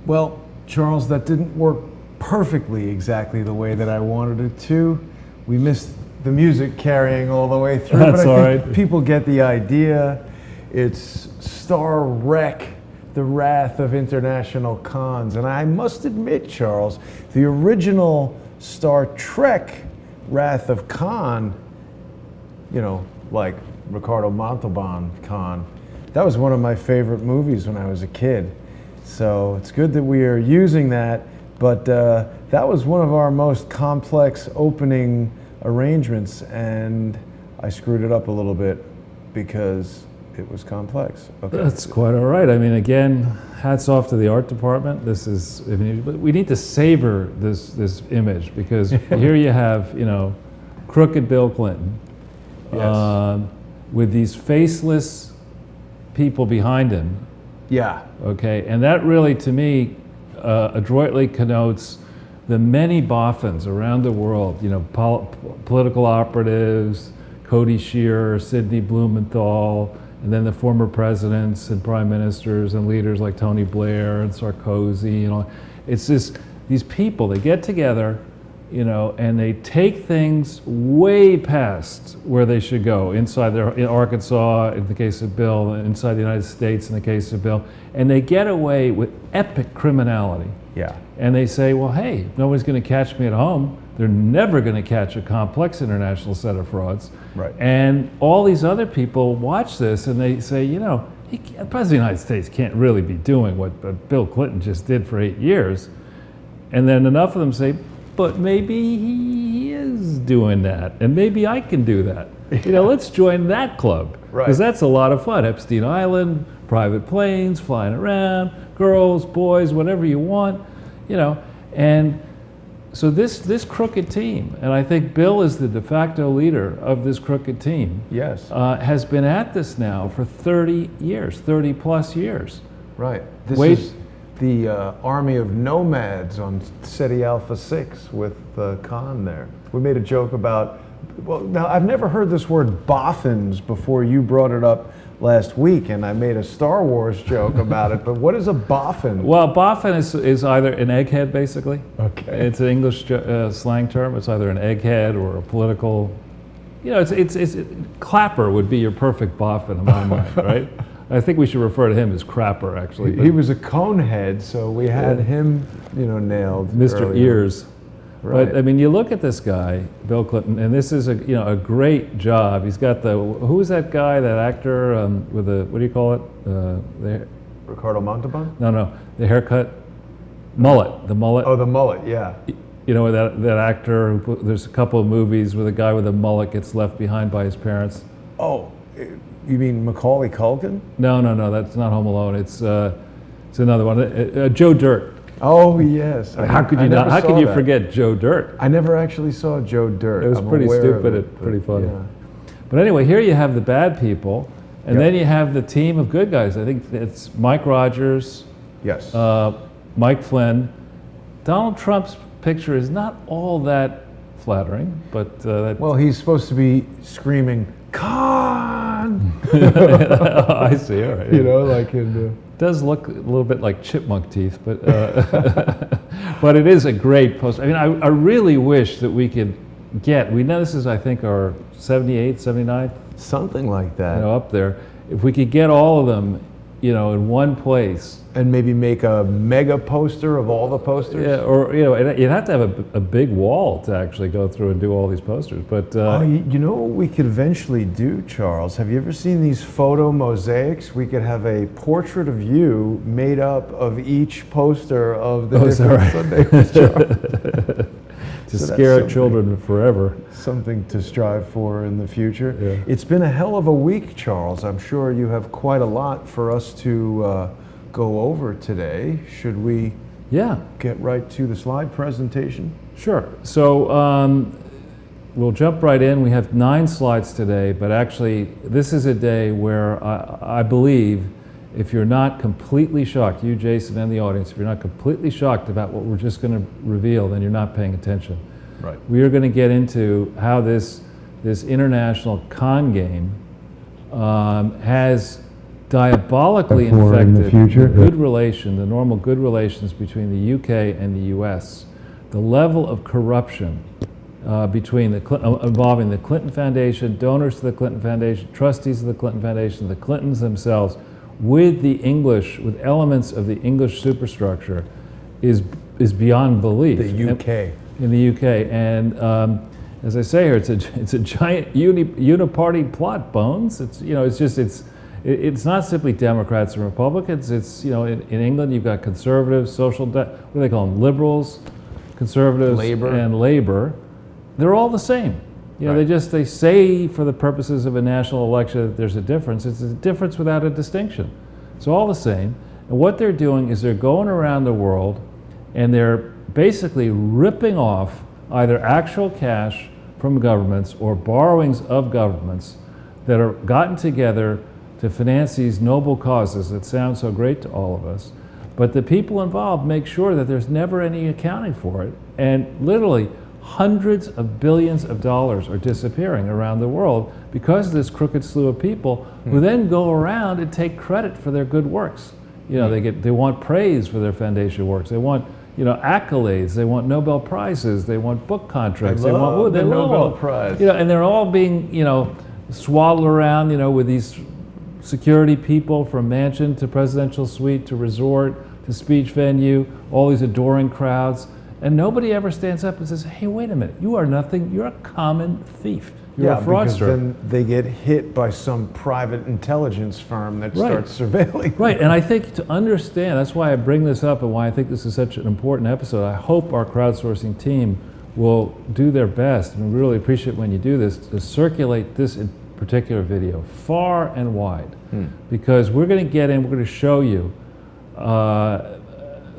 Well, Charles, that didn't work perfectly exactly the way that I wanted it to. We missed the music carrying all the way through. That's but all I think right. people get the idea. It's Star Wreck, the Wrath of International Cons. And I must admit, Charles, the original Star Trek Wrath of Khan, you know, like Ricardo Montalban Khan, that was one of my favorite movies when I was a kid. So it's good that we are using that, but that was one of our most complex opening arrangements, and I screwed it up a little bit because it was complex. Okay. That's quite all right. I mean, again, hats off to the art department. This is, I mean, we need to savor this image, because here you have, you know, crooked Bill Clinton, Yes. with these faceless people behind him. Yeah. Okay, and that really, to me, adroitly connotes the many boffins around the world, you know, political operatives, Cody Shearer, Sidney Blumenthal, and then the former presidents and prime ministers and leaders like Tony Blair and Sarkozy, you know. It's just these people, they get together, you know, and they take things way past where they should go, inside in Arkansas in the case of Bill, inside the United States in the case of Bill, and they get away with epic criminality. Yeah. And they say, well, hey, if nobody's going to catch me at home, they're never going to catch a complex international set of frauds. Right. And all these other people watch this and they say, you know, the President of the United States can't really be doing what Bill Clinton just did for 8 years. And then enough of them say, but maybe he is doing that, and maybe I can do that. You know, let's join that club, because that's a lot of fun. Epstein Island, private planes, flying around, girls, boys, whatever you want, you know. And so this crooked team, and I think Bill is the de facto leader of this crooked team, Yes. has been at this now for 30 years, 30 plus years. Right. This is the army of nomads on SETI Alpha 6 with Khan there. We made a joke about, well, now I've never heard this word boffins before you brought it up last week, and I made a Star Wars joke about it, but what is a boffin? Well, boffin is either an egghead, basically. Okay. It's an English slang term. It's either an egghead or a political, you know, it's Clapper would be your perfect boffin in my mind, right? I think we should refer to him as Crapper, actually. He was a conehead, so we had him, you know, nailed. Mr. earlier. Ears. Right. But I mean, you look at this guy, Bill Clinton, and this is a great job. He's got who's that guy, that actor with the, what do you call it? The Ricardo Montalban? No, the haircut, mullet, the mullet. Oh, the mullet, yeah. You know, that actor. There's a couple of movies where the guy with a mullet gets left behind by his parents. Oh, you mean Macaulay Culkin? No, that's not Home Alone. It's another one. Joe Dirt. Oh yes. How could you not? How could you forget Joe Dirt? I never actually saw Joe Dirt. It was I'm pretty aware stupid of and pretty funny. Yeah. But anyway, here you have the bad people, and Yep. then you have the team of good guys. I think it's Mike Rogers, Yes. Mike Flynn. Donald Trump's picture is not all that flattering, but well, he's supposed to be screaming, "Khan!" I see. All right. You know, like in Does look a little bit like chipmunk teeth, but but it is a great poster. I mean, I really wish that we could get, we know this is, I think, our 78th, 79th, something like that, you know, up there. If we could get all of them, you know, in one place. and maybe make a mega poster of all the posters. Yeah, or, you know, you'd have to have a big wall to actually go through and do all these posters, but... you know what we could eventually do, Charles? Have you ever seen these photo mosaics? We could have a portrait of you made up of each poster of the different Sundays, Charles. To scare children forever. Something to strive for in the future. Yeah. It's been a hell of a week, Charles. I'm sure you have quite a lot for us to go over today. Should we get right to the slide presentation? Sure. So we'll jump right in. We have 9 slides today, but actually this is a day where I believe if you're not completely shocked, you, Jason, and the audience, if you're not completely shocked about what we're just going to reveal, then you're not paying attention. Right. We are going to get into how this international con game has diabolically Before in the infected future. the good relation, the normal good relations between the UK and the US. The level of corruption between involving the Clinton Foundation, donors to the Clinton Foundation, trustees of the Clinton Foundation, the Clintons themselves, with the English, with elements of the English superstructure, is beyond belief. The UK. In the UK, and as I say here, it's a giant uniparty plot, Bones. It's not simply Democrats and Republicans. It's in England you've got conservatives, what do they call them? Liberals, conservatives, and Labor. They're all the same. Right. They say for the purposes of a national election that there's a difference. It's a difference without a distinction. It's all the same. And what they're doing is they're going around the world and they're basically ripping off either actual cash from governments or borrowings of governments that are gotten together to finance these noble causes that sound so great to all of us. But the people involved make sure that there's never any accounting for it. And literally, hundreds of billions of dollars are disappearing around the world because of this crooked slew of people who then go around and take credit for their good works. They want praise for their foundation works. They want accolades. They want Nobel Prizes. They want book contracts. They want the Nobel Prize. And they're all being swaddled around with these security people from mansion to presidential suite to resort to speech venue, all these adoring crowds. And nobody ever stands up and says, hey, wait a minute, you are nothing, you're a common thief. You're a fraudster. Because then they get hit by some private intelligence firm that starts surveilling. Right, and I think to understand, that's why I bring this up and why I think this is such an important episode. I hope our crowdsourcing team will do their best, and we really appreciate when you do this, to circulate this particular video far and wide. Because we're going to get in, we're going to show you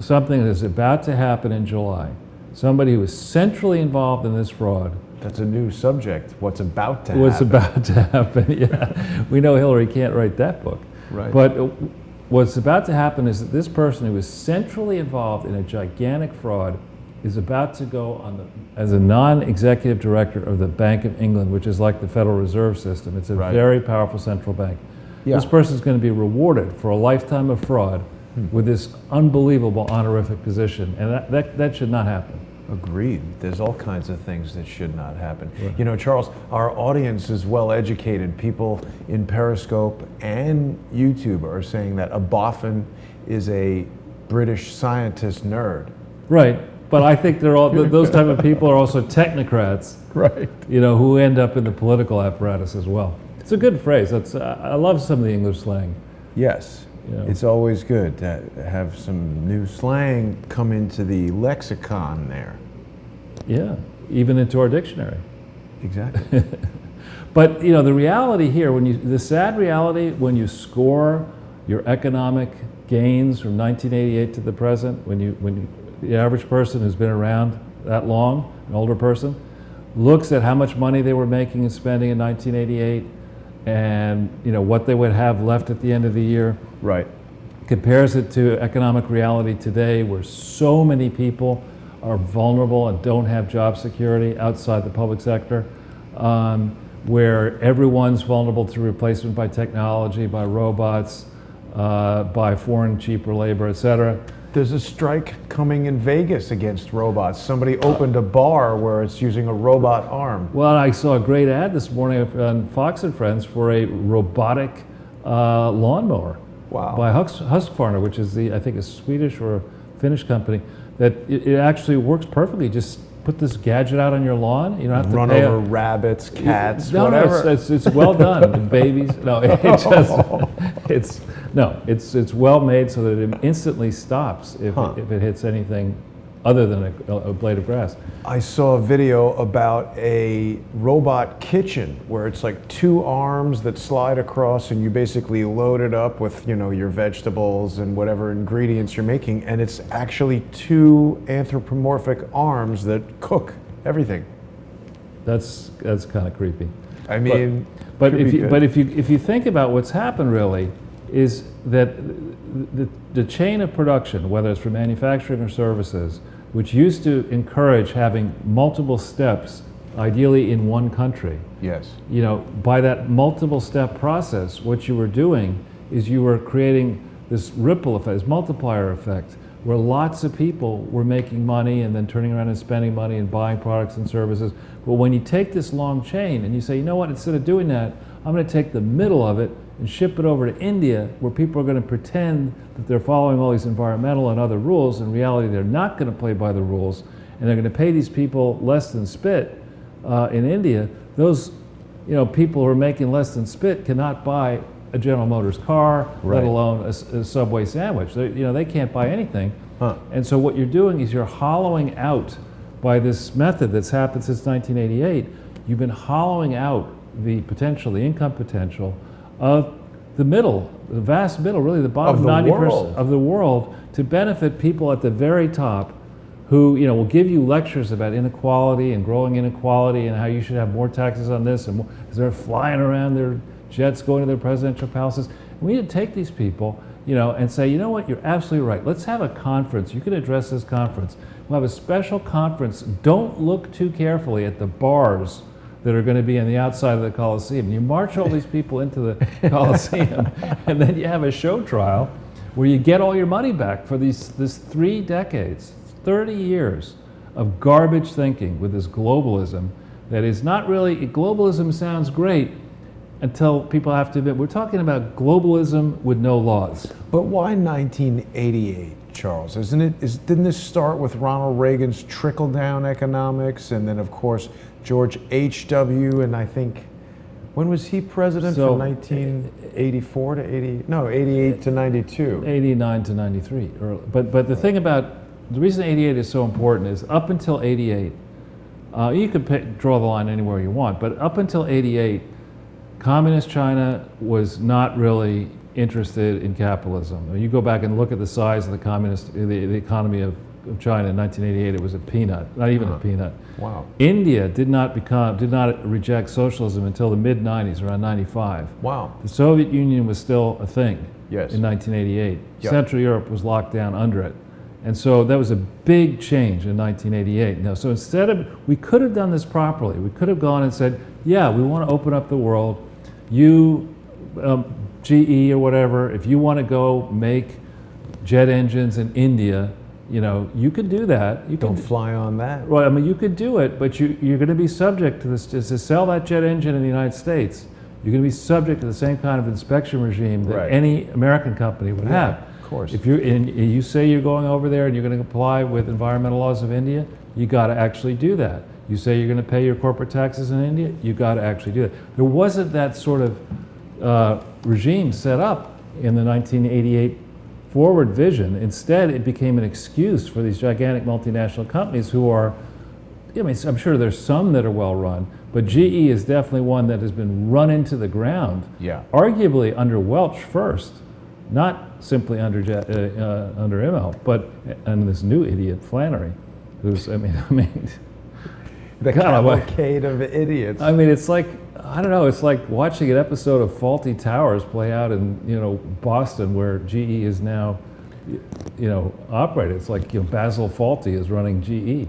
something that is about to happen in July. Somebody who is centrally involved in this fraud. That's a new subject. What's about to happen. What's about to happen, yeah. We know Hillary can't write that book. Right. But what's about to happen is that this person who is centrally involved in a gigantic fraud is about to go on as a non-executive director of the Bank of England, which is like the Federal Reserve System. It's a very powerful central bank. Yeah. This person is going to be rewarded for a lifetime of fraud with this unbelievable honorific position, and that should not happen. Agreed. There's all kinds of things that should not happen. Right. Charles, our audience is well educated. People in Periscope and YouTube are saying that a boffin is a British scientist nerd. Right, but I think they're all those type of people are also technocrats. Right. Who end up in the political apparatus as well. It's a good phrase. I love some of the English slang. Yes. It's always good to have some new slang come into the lexicon there. Yeah, even into our dictionary. Exactly. But the reality here, the sad reality when you score your economic gains from 1988 to the present, when the average person who's been around that long, an older person, looks at how much money they were making and spending in 1988, and what they would have left at the end of the year. Right. Compares it to economic reality today, where so many people are vulnerable and don't have job security outside the public sector, where everyone's vulnerable to replacement by technology, by robots, by foreign cheaper labor, et cetera. There's a strike coming in Vegas against robots. Somebody opened a bar where it's using a robot arm. Well, I saw a great ad this morning on Fox and Friends for a robotic lawnmower. Wow. By Husqvarna, which is I think a Swedish or a Finnish company, that it actually works perfectly. Just put this gadget out on your lawn. You don't have to run pay over rabbits, cats, no, whatever. No, it's well done. Babies. No, it's well made so that it instantly stops if it hits anything other than a blade of grass. I saw a video about a robot kitchen where it's like two arms that slide across and you basically load it up with your vegetables and whatever ingredients you're making, and it's actually two anthropomorphic arms that cook everything. That's kind of creepy. I mean, but if you think about what's happened really is that the chain of production, whether it's for manufacturing or services, which used to encourage having multiple steps, ideally in one country. Yes. By that multiple step process, what you were doing is you were creating this ripple effect, this multiplier effect, where lots of people were making money and then turning around and spending money and buying products and services. But when you take this long chain and you say, you know what, instead of doing that, I'm going to take the middle of it and ship it over to India, where people are going to pretend that they're following all these environmental and other rules. In reality, they're not going to play by the rules, and they're going to pay these people less than spit in India. Those people who are making less than spit cannot buy a General Motors car, let alone a Subway sandwich. They can't buy anything. And so what you're doing is you're hollowing out, by this method that's happened since 1988, you've been hollowing out the potential, the income potential of the middle, the vast middle, really the bottom 90% of the world, to benefit people at the very top who will give you lectures about inequality and growing inequality and how you should have more taxes on this, and more, 'cause they're flying around their jets going to their presidential palaces. And we need to take these people and say, you know what, you're absolutely right. Let's have a conference. You can address this conference. We'll have a special conference. Don't look too carefully at the bars that are going to be on the outside of the Coliseum. You march all these people into the Coliseum, and then you have a show trial where you get all your money back for this 3 decades, 30 years of garbage thinking with this globalism that is not really, globalism sounds great until people have to admit, we're talking about globalism with no laws. But why 1988, Charles? Didn't this start with Ronald Reagan's trickle-down economics, and then of course George H.W. and I think, when was he president? From 1984 to 88 to 92. 89 to 93. But the thing about, the reason 88 is so important is up until 88, you could draw the line anywhere you want, but up until 88, Communist China was not really interested in capitalism. I mean, you go back and look at the size of the economy of China in 1988, it was a peanut, not even a peanut. Wow. India did not reject socialism until the mid-90s, around 95. Wow. The Soviet Union was still a thing in 1988. Yep. Central Europe was locked down under it. And so that was a big change in 1988. Now, so we could have done this properly. We could have gone and said, yeah, we want to open up the world. You, GE or whatever, if you want to go make jet engines in India, you could do that. You don't fly on that. Well, I mean, you could do it, but you're going to be subject to this. Just to sell that jet engine in the United States, you're going to be subject to the same kind of inspection regime that any American company would have. Of course. If you say you're going over there and you're going to comply with environmental laws of India, you got to actually do that. You say you're going to pay your corporate taxes in India, you got to actually do that. There wasn't that sort of regime set up in the 1988 forward vision. Instead, it became an excuse for these gigantic multinational companies who are, I'm sure there's some that are well run, but GE is definitely one that has been run into the ground, arguably under Welch first, not simply under Immelt, but under this new idiot Flannery, who's, the cavalcade of idiots. I mean, it's like, I don't know, it's like watching an episode of Faulty Towers play out in, Boston, where GE is now, operated. It's like, Basil Fawlty is running GE.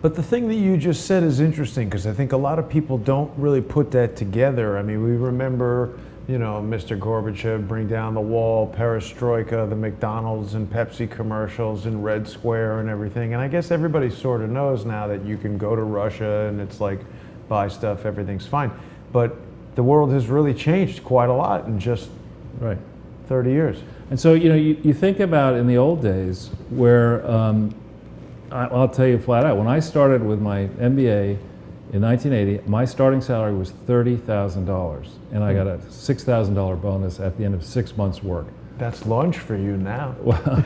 But the thing that you just said is interesting, because I think a lot of people don't really put that together. I mean, we remember, Mr. Gorbachev bring down the wall, perestroika, the McDonald's and Pepsi commercials in Red Square and everything. And I guess everybody sort of knows now that you can go to Russia and it's like, buy stuff, everything's fine. But the world has really changed quite a lot in just 30 years. And so, you think about in the old days where, I'll tell you flat out, when I started with my MBA in 1980, my starting salary was $30,000, and I got a $6,000 bonus at the end of 6 months' work. That's lunch for you now. Well,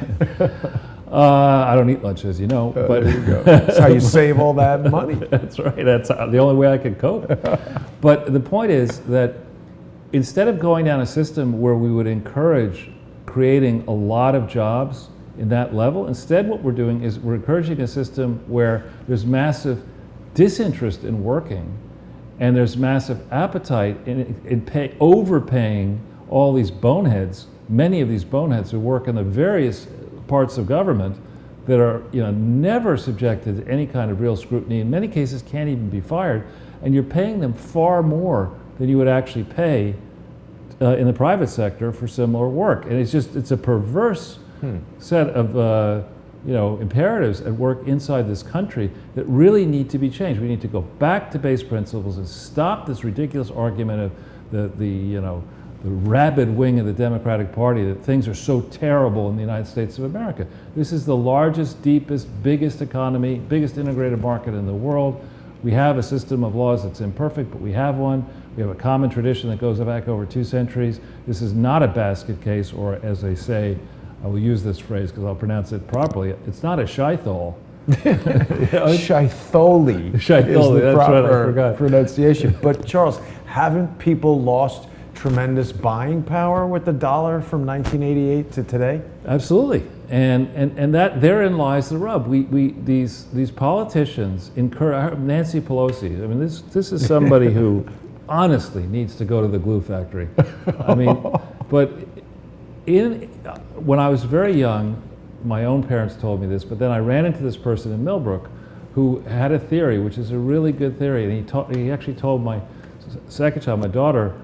I don't eat lunch, as you know. But there you go. That's how you save all that money. That's right. That's the only way I could cope. But the point is that instead of going down a system where we would encourage creating a lot of jobs in that level, instead what we're doing is we're encouraging a system where there's massive disinterest in working, and there's massive appetite in overpaying all these boneheads, many of these boneheads who work in the various parts of government that are never subjected to any kind of real scrutiny, in many cases can't even be fired, and you're paying them far more than you would actually pay in the private sector for similar work. And it's a perverse set of imperatives at work inside this country that really need to be changed. We need to go back to base principles and stop this ridiculous argument of the rabid wing of the Democratic Party that things are so terrible in the United States of America. This is the largest, deepest, biggest economy, biggest integrated market in the world. We have a system of laws that's imperfect, but we have one. We have a common tradition that goes back over 2 centuries. This is not a basket case, or as they say, I will use this phrase because I'll pronounce it properly, it's not a shithole. Shithole is the proper pronunciation. But Charles, haven't people lost tremendous buying power with the dollar from 1988 to today? Absolutely, and that therein lies the rub. These politicians encourage Nancy Pelosi. I mean, this is somebody who honestly needs to go to the glue factory. I mean, but when I was very young, my own parents told me this, but then I ran into this person in Millbrook who had a theory, which is a really good theory, and he actually told my second child, my daughter,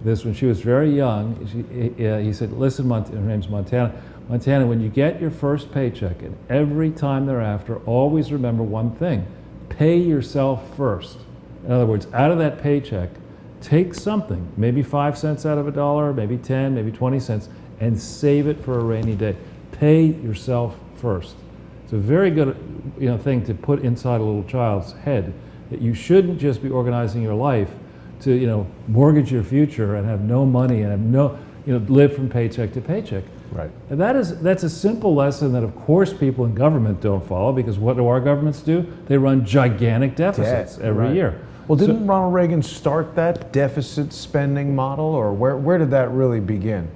this when she was very young. He said, listen, her name's Montana. Montana, when you get your first paycheck, and every time thereafter, always remember one thing: pay yourself first. In other words, out of that paycheck, take something, maybe 5 cents out of a dollar, maybe 10, maybe 20 cents, and save it for a rainy day. Pay yourself first. It's a very good thing to put inside a little child's head, that you shouldn't just be organizing your life to mortgage your future and have no money and have no live from paycheck to paycheck. Right. And that's a simple lesson that of course people in government don't follow, because what do our governments do? They run gigantic deficits every year. Well, didn't Ronald Reagan start that deficit spending model, or where did that really begin?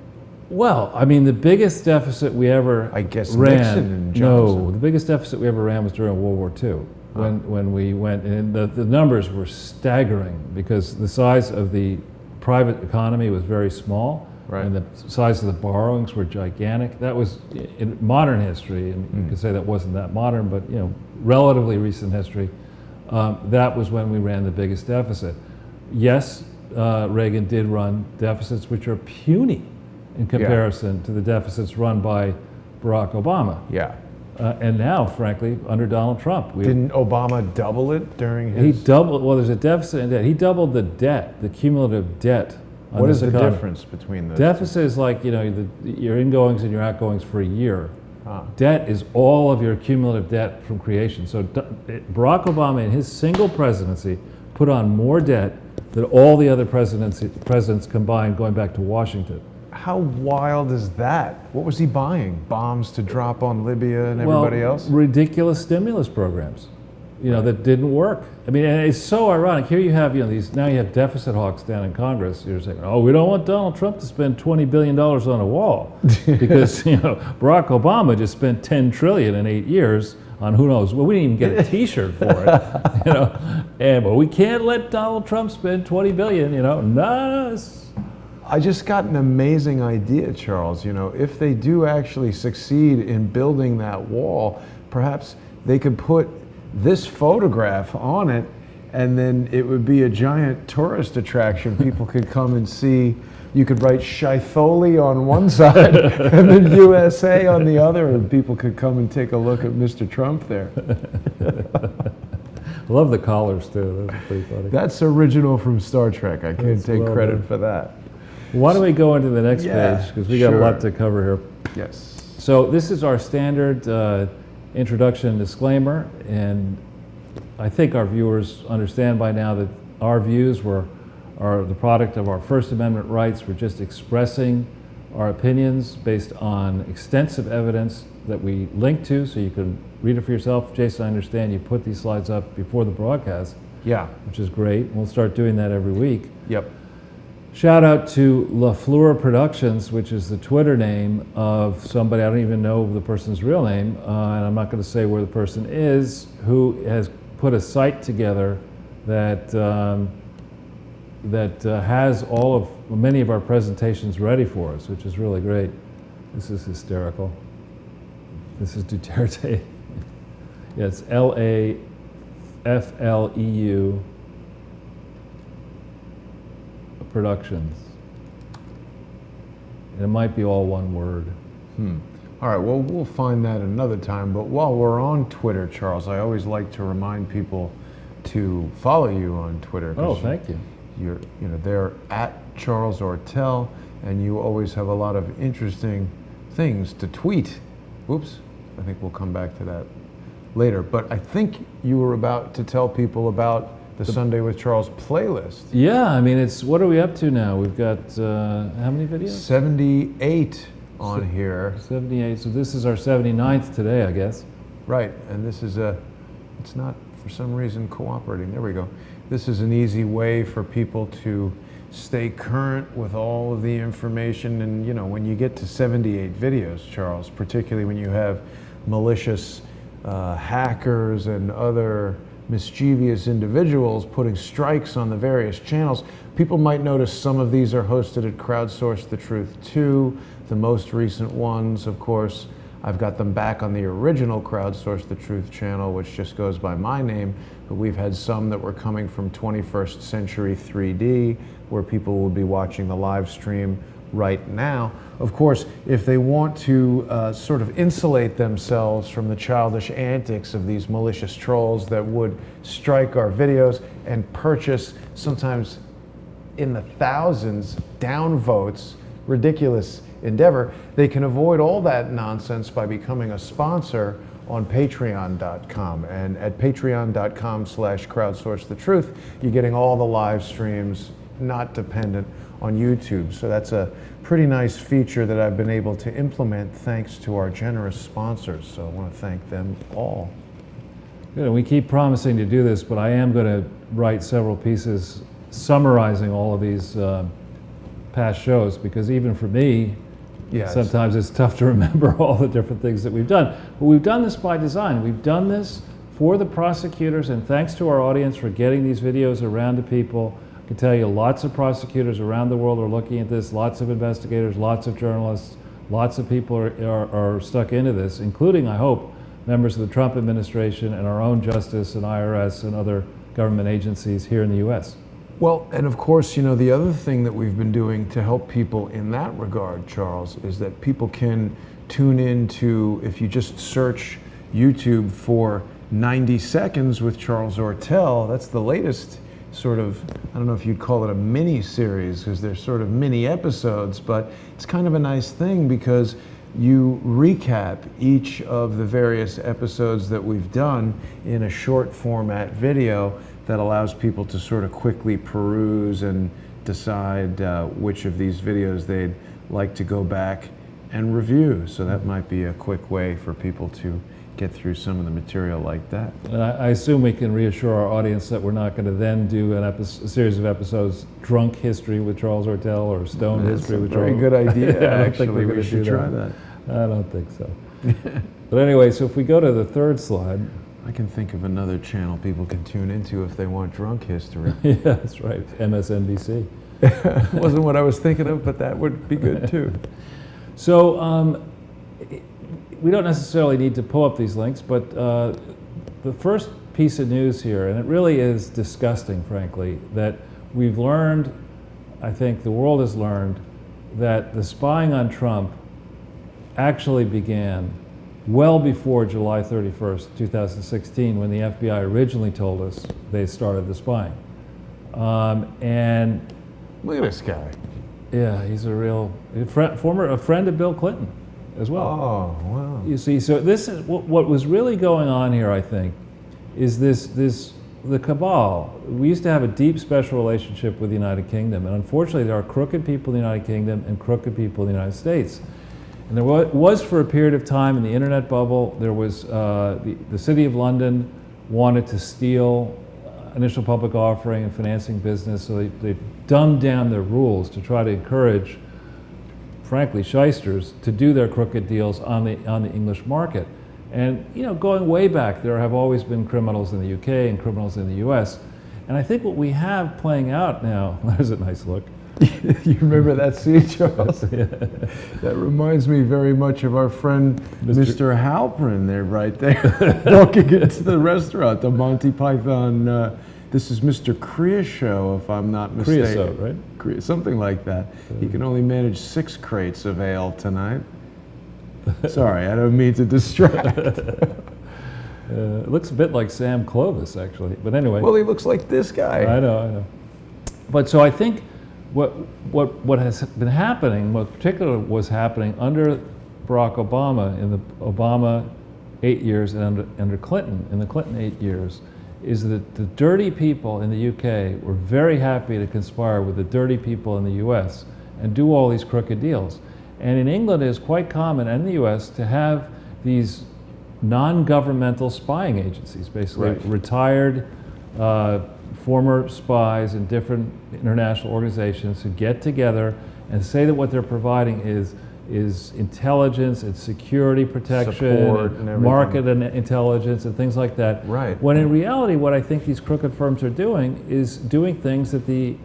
Well, I mean, the biggest deficit we ever ran. Nixon and Johnson. No, the biggest deficit we ever ran was during World War II. When we went, and the numbers were staggering because the size of the private economy was very small, right, and the size of the borrowings were gigantic. That was in modern history, and you could say that wasn't that modern, but relatively recent history. That was when we ran the biggest deficit. Yes, Reagan did run deficits which are puny in comparison to the deficits run by Barack Obama. Yeah. And now, frankly, under Donald Trump. Didn't Obama double it during his... He doubled, well, there's a deficit in debt. He doubled the debt, the cumulative debt on What this is the economy. difference between those? Deficit is like, your ingoings and your outgoings for a year. Debt is all of your cumulative debt from creation. So Barack Obama in his single presidency put on more debt than all the other presidents combined going back to Washington. How wild is that? What was he buying? Bombs to drop on Libya and everybody else? Ridiculous stimulus programs, that didn't work. I mean, and it's so ironic. Here you have, now you have deficit hawks down in Congress. You're saying, oh, we don't want Donald Trump to spend $20 billion on a wall because, Barack Obama just spent $10 trillion in 8 years on who knows. Well, we didn't even get a T-shirt for it, but we can't let Donald Trump spend $20 billion. No. I just got an amazing idea, Charles. If they do actually succeed in building that wall, perhaps they could put this photograph on it, and then it would be a giant tourist attraction. People could come and see. You could write Shithole on one side and then USA on the other, and people could come and take a look at Mr. Trump there. Love the collars too. That's pretty funny. That's original from Star Trek. I can't take credit for that. Why don't we go into the next page, because we got a lot to cover here. Yes. So this is our standard introduction disclaimer, and I think our viewers understand by now that our views are the product of our First Amendment rights. We're just expressing our opinions based on extensive evidence that we link to, so you can read it for yourself. Jason, I understand you put these slides up before the broadcast. Yeah. Which is great. We'll start doing that every week. Yep. Shout out to LaFleur Productions, which is the Twitter name of somebody, I don't even know the person's real name, and I'm not going to say where the person is, who has put a site together that has many of our presentations ready for us, which is really great. This is hysterical. This is Duterte. Yeah, it's LAFLEU Productions. And it might be all one word. All right, well, we'll find that another time. But while we're on Twitter, Charles, I always like to remind people to follow you on Twitter. Oh, thank you. They're at Charles Ortel, and you always have a lot of interesting things to tweet. Oops, I think we'll come back to that later. But I think you were about to tell people about the Sunday with Charles playlist. Yeah, I mean, what are we up to now? We've got, how many videos? 78 on here. 78, so this is our 79th today, I guess. Right, and this is it's not for some reason cooperating. There we go. This is an easy way for people to stay current with all of the information. And when you get to 78 videos, Charles, particularly when you have malicious hackers and other mischievous individuals putting strikes on the various channels, people might notice some of these are hosted at Crowdsource The Truth 2. The most recent ones, of course, I've got them back on the original Crowdsource The Truth channel, which just goes by my name, but we've had some that were coming from 21st Century 3D, where people will be watching the live stream right now. Of course, if they want to sort of insulate themselves from the childish antics of these malicious trolls that would strike our videos and purchase, sometimes in the thousands, downvotes, ridiculous endeavor, they can avoid all that nonsense by becoming a sponsor on patreon.com. And at patreon.com/crowdsourcethetruth, you're getting all the live streams not dependent on YouTube. So that's a pretty nice feature that I've been able to implement thanks to our generous sponsors. So I want to thank them all. Good, and we keep promising to do this, but I am going to write several pieces summarizing all of these past shows, because even for me, sometimes it's tough to remember all the different things that we've done. But we've done this by design. We've done this for the prosecutors, and thanks to our audience for getting these videos around to people. I can tell you lots of prosecutors around the world are looking at this, lots of investigators, lots of journalists, lots of people are stuck into this, including, I hope, members of the Trump administration and our own Justice and IRS and other government agencies here in the US. Well, and of course, the other thing that we've been doing to help people in that regard, Charles, is that people can tune into, if you just search YouTube for 90 Seconds with Charles Ortel, that's the latest sort of, I don't know if you'd call it a mini series, because they're sort of mini episodes, but it's kind of a nice thing because you recap each of the various episodes that we've done in a short format video that allows people to sort of quickly peruse and decide which of these videos they'd like to go back and review. So that might be a quick way for people to get through some of the material like that. And I assume we can reassure our audience that we're not going to then do a series of episodes, Drunk History with Charles Ortel or Stoned History with Charles. Very good idea, actually. We should try that. I don't think so. But anyway, so if we go to the third slide. I can think of another channel people can tune into if they want drunk history. Yeah, that's right, MSNBC. Wasn't what I was thinking of, but that would be good too. So we don't necessarily need to pull up these links, but the first piece of news here, and it really is disgusting, frankly, that we've learned, I think the world has learned, that the spying on Trump actually began well before July 31st, 2016, when the FBI originally told us they started the spying. And look at this guy. Yeah, he's a real a friend of Bill Clinton as well. Oh, wow. You see, so this is what was really going on here, I think, is the cabal. We used to have a deep special relationship with the United Kingdom, and unfortunately there are crooked people in the United Kingdom and crooked people in the United States. And there was for a period of time in the internet bubble, there was the City of London wanted to steal initial public offering and financing business, so they dumbed down their rules to try to encourage, frankly, shysters to do their crooked deals on the English market. And going way back, there have always been criminals in the UK and criminals in the US. And I think what we have playing out now, there's a nice look. You remember that scene, Charles? Yeah. That reminds me very much of our friend Mr. Halpern there, right there, walking into the restaurant, the Monty Python This is Mr. Creosote, if I'm not mistaken. Creosote, right? Something like that. He can only manage 6 crates of ale tonight. Sorry, I don't mean to distract. It looks a bit like Sam Clovis, actually. But anyway. Well, he looks like this guy. I know. But so I think what has been happening, what particularly was happening under Barack Obama in the Obama 8 years and under Clinton in the Clinton 8 years, is that the dirty people in the UK were very happy to conspire with the dirty people in the US and do all these crooked deals. And in England it is quite common, and in the US, to have these non-governmental spying agencies, basically retired former spies in different international organizations who get together and say that what they're providing is intelligence and security protection, support and market and intelligence and things like that. Right. When in reality, what I think these crooked firms are doing is doing things that the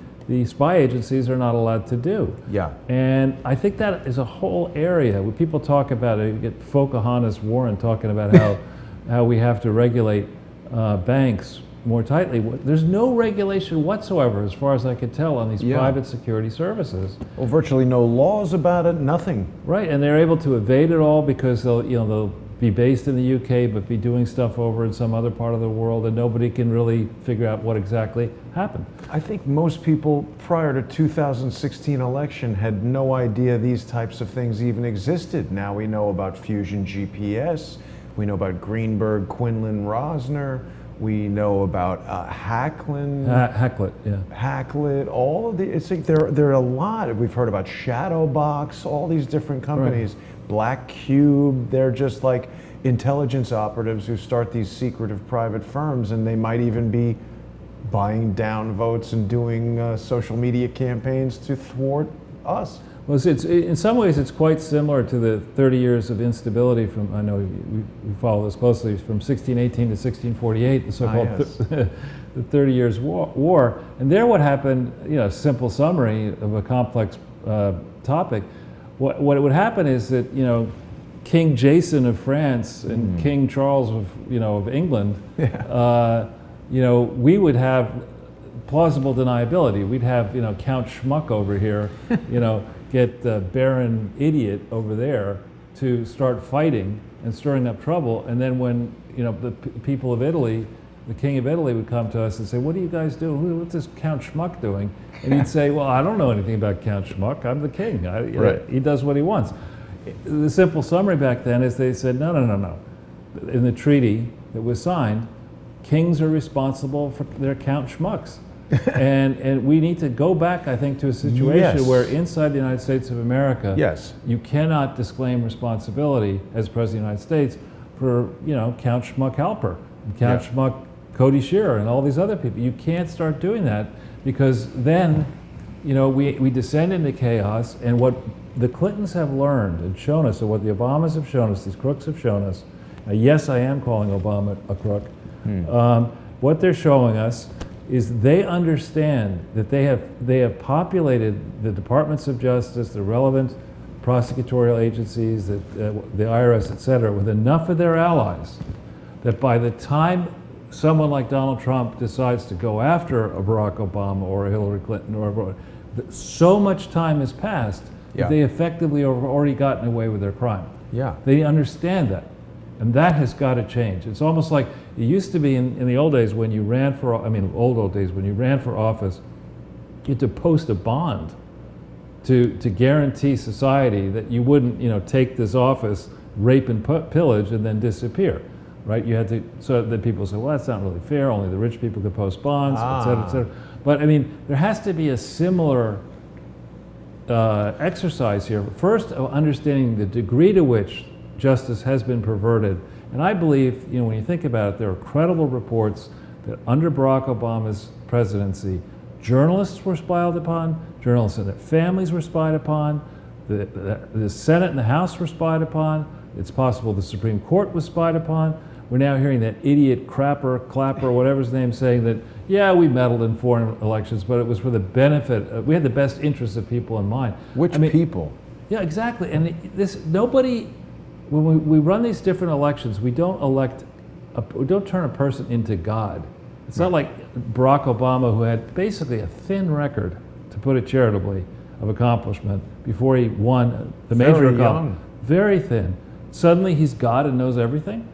spy agencies are not allowed to do. Yeah. And I think that is a whole area. When people talk about it, you get Pocahontas Warren talking about how we have to regulate banks more tightly. There's no regulation whatsoever, as far as I could tell, on these private security services. Well, virtually no laws about it, nothing. Right, and they're able to evade it all because they'll be based in the UK but be doing stuff over in some other part of the world, and nobody can really figure out what exactly happened. I think most people prior to 2016 election had no idea these types of things even existed. Now we know about Fusion GPS, we know about Greenberg, Quinlan, Rosner, we know about Hacklet, yeah. Hacklet, all of the, it's like there are a lot. We've heard about Shadowbox, all these different companies, Black Cube, they're just like intelligence operatives who start these secretive private firms, and they might even be buying down votes and doing social media campaigns to thwart us. Well, it's in some ways it's quite similar to the 30 years of instability from, I know we follow this closely, from 1618 to 1648, the so-called the 30 Years War. And there what happened, simple summary of a complex topic, what would happen is that, King Jason of France and King Charles of England, we would have plausible deniability. We'd have, Count Schmuck over here, get Baron Idiot over there to start fighting and stirring up trouble. And then when, the people of Italy, the King of Italy would come to us and say, what are you guys doing? What's this Count Schmuck doing? And he'd say, well, I don't know anything about Count Schmuck. I'm the king. He does what he wants. The simple summary back then is they said, no. In the treaty that was signed, kings are responsible for their Count Schmucks. and we need to go back, I think, to a situation where inside the United States of America, you cannot disclaim responsibility as President of the United States for, Count Schmuck Halper, and Count Schmuck Cody Shearer, and all these other people. You can't start doing that, because then, we descend into chaos. And what the Clintons have learned and shown us, or what the Obamas have shown us, these crooks have shown us, yes, I am calling Obama a crook, what they're showing us is they understand that they have populated the departments of justice, the relevant prosecutorial agencies, the IRS, et cetera, with enough of their allies that by the time someone like Donald Trump decides to go after a Barack Obama or a Hillary Clinton, so much time has passed that they effectively have already gotten away with their crime. They understand that. And that has got to change. It's almost like it used to be in the old days when you ran for, old days when you ran for office, you had to post a bond to guarantee society that you wouldn't, take this office, rape and pillage, and then disappear, right? You had to, so that people say, well, that's not really fair. Only the rich people could post bonds, et cetera, et cetera. But there has to be a similar exercise here. First, of understanding the degree to which justice has been perverted. And I believe, when you think about it, there are credible reports that under Barack Obama's presidency, journalists were spied upon, journalists and their families were spied upon, the Senate and the House were spied upon, it's possible the Supreme Court was spied upon. We're now hearing that idiot Clapper, whatever his name, saying that, we meddled in foreign elections, but it was for the benefit, we had the best interests of people in mind. Which people? Yeah, exactly. And nobody, when we run these different elections, we don't turn a person into God. It's not like Barack Obama, who had basically a thin record, to put it charitably, of accomplishment before he won the major Very accomplishment. young. Very thin. Suddenly he's God and knows everything.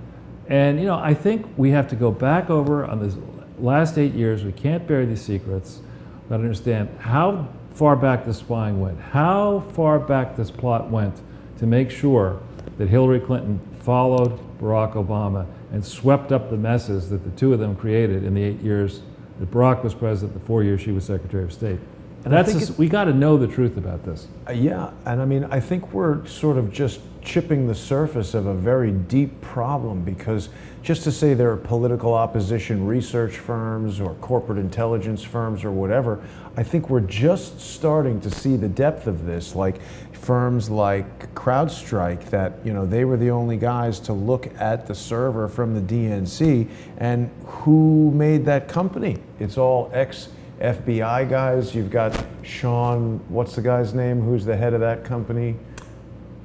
And I think we have to go back over on this last 8 years. We can't bury these secrets, but understand how far back the spying went, how far back this plot went to make sure that Hillary Clinton followed Barack Obama and swept up the messes that the two of them created in the 8 years that Barack was president, the 4 years she was Secretary of State. And we got to know the truth about this. Yeah, and I mean, I think we're sort of just chipping the surface of a very deep problem, because just to say there are political opposition research firms or corporate intelligence firms or whatever, I think we're just starting to see the depth of this, like firms like CrowdStrike that, they were the only guys to look at the server from the DNC, and who made that company? It's all ex-FBI guys. You've got Sean, what's the guy's name, who's the head of that company?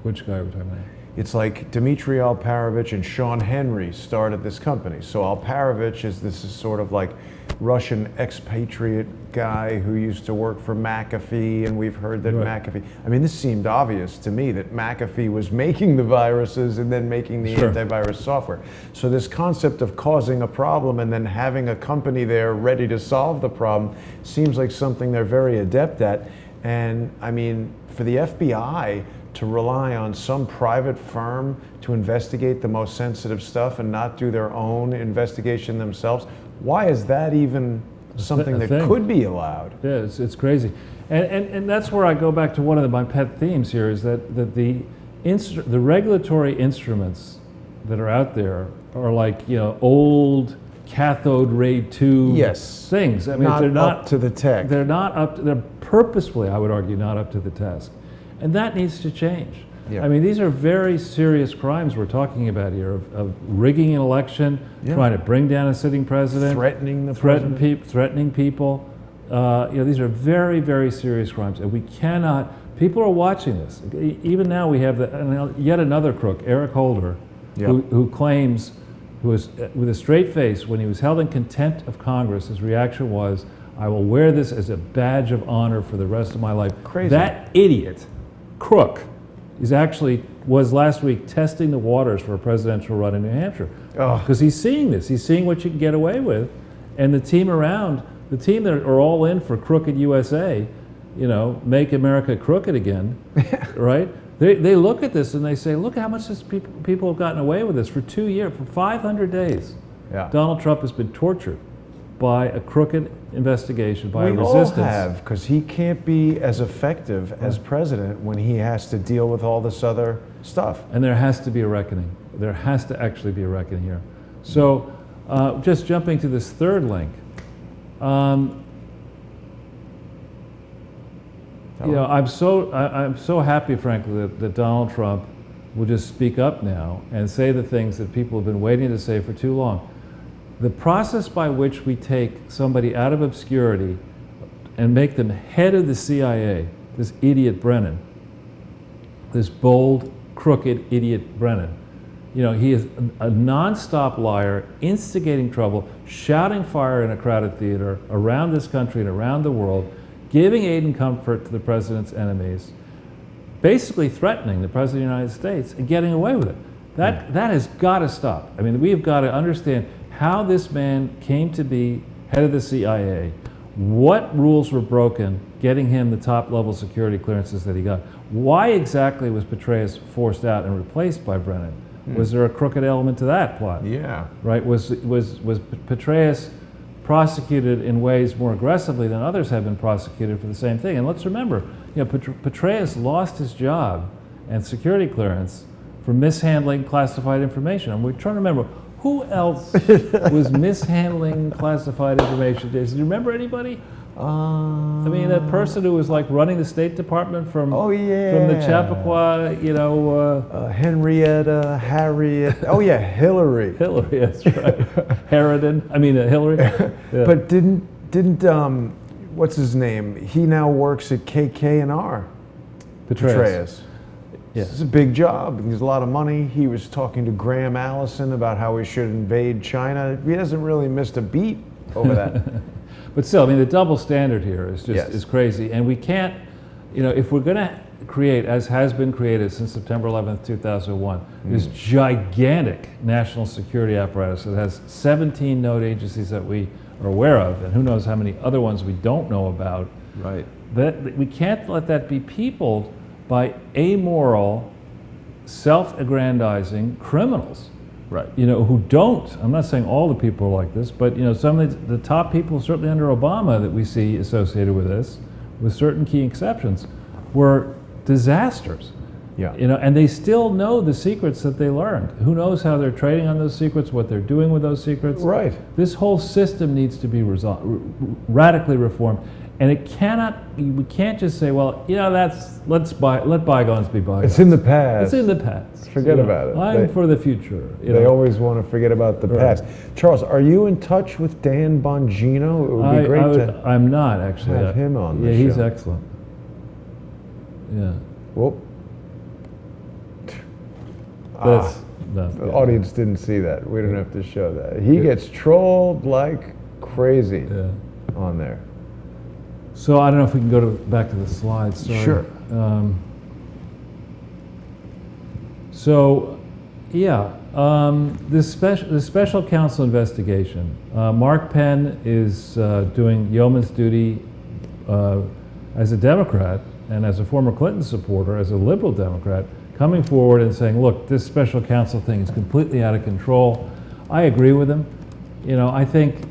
Which guy are we talking about? It's like Dmitry Alperovitch and Sean Henry started this company. So Alperovitch is sort of like Russian expatriate guy who used to work for McAfee, and we've heard that McAfee, I mean, this seemed obvious to me that McAfee was making the viruses and then making the antivirus software. So this concept of causing a problem and then having a company there ready to solve the problem seems like something they're very adept at. And I mean, for the FBI to rely on some private firm to investigate the most sensitive stuff and not do their own investigation themselves, why is that even something that could be allowed? Yeah, it's crazy. And that's where I go back to one of my pet themes here, is that the regulatory instruments that are out there are like, old cathode ray tube things. I mean, they're not up to the tech. They're purposefully, I would argue, not up to the task. And that needs to change. Yeah. I mean, these are very serious crimes we're talking about here, of rigging an election, trying to bring down a sitting president, threatening people. These are very, very serious crimes, and we cannot. People are watching this. Even now, we have yet another crook, Eric Holder, who claims, who was with a straight face when he was held in contempt of Congress. His reaction was, "I will wear this as a badge of honor for the rest of my life." Crazy. That idiot. Crook was last week testing the waters for a presidential run in New Hampshire, because he's seeing this. He's seeing what you can get away with, and the team that are all in for crooked USA, make America crooked again, right? They look at this and they say, look how much people have gotten away with this for 2 years, for 500 days. Yeah. Donald Trump has been tortured by a crooked investigation, by a resistance. We all have, because he can't be as effective as president when he has to deal with all this other stuff. And there has to be a reckoning. There has to actually be a reckoning here. So, just jumping to this third link, I'm so happy, frankly, that Donald Trump will just speak up now and say the things that people have been waiting to say for too long. The process by which we take somebody out of obscurity and make them head of the CIA, this idiot Brennan, this bold, crooked idiot Brennan, he is a nonstop liar, instigating trouble, shouting fire in a crowded theater around this country and around the world, giving aid and comfort to the president's enemies, basically threatening the president of the United States and getting away with it. That has got to stop. I mean, we've got to understand how this man came to be head of the CIA, what rules were broken getting him the top level security clearances that he got. Why exactly was Petraeus forced out and replaced by Brennan? Was there a crooked element to that plot? Yeah. Right? Was Petraeus prosecuted in ways more aggressively than others have been prosecuted for the same thing? And let's remember, Petraeus lost his job and security clearance for mishandling classified information. And we're trying to remember, who else was mishandling classified information? Do you remember anybody? I mean, that person who was like running the State Department from the Chappaqua, Henrietta, Harriet. Oh yeah, Hillary. Hillary, that's right. Hillary. Yeah. But didn't what's his name? He now works at KK&R. Petraeus. Yeah. It's a big job. There's a lot of money. He was talking to Graham Allison about how we should invade China. He hasn't really missed a beat over that. But still, I mean, the double standard here is just Yes. is crazy, and we can't, if we're going to create, as has been created since September 11th, 2001, this gigantic national security apparatus that has 17 node agencies that we are aware of, and who knows how many other ones we don't know about. Right. That we can't let that be peopled by amoral, self-aggrandizing criminals. Right. Who don't. I'm not saying all the people are like this, but some of the top people, certainly under Obama, that we see associated with this, with certain key exceptions, were disasters. Yeah. And they still know the secrets that they learned. Who knows how they're trading on those secrets, what they're doing with those secrets. Right. This whole system needs to be radically reformed. And we can't just say, well, let bygones be bygones. It's in the past. It's in the past. Forget about it. I'm for the future. They always want to forget about the past. Charles, are you in touch with Dan Bongino? It would be great to I'm not, actually. have him on the show. Yeah, he's show. excellent. Yeah. Whoop. The audience didn't see that. We don't have to show that. He gets trolled like crazy on there. So I don't know if we can go back to the slides. Sorry. Sure. The special counsel investigation. Mark Penn is doing yeoman's duty as a Democrat and as a former Clinton supporter, as a liberal Democrat, coming forward and saying, look, this special counsel thing is completely out of control. I agree with him. I think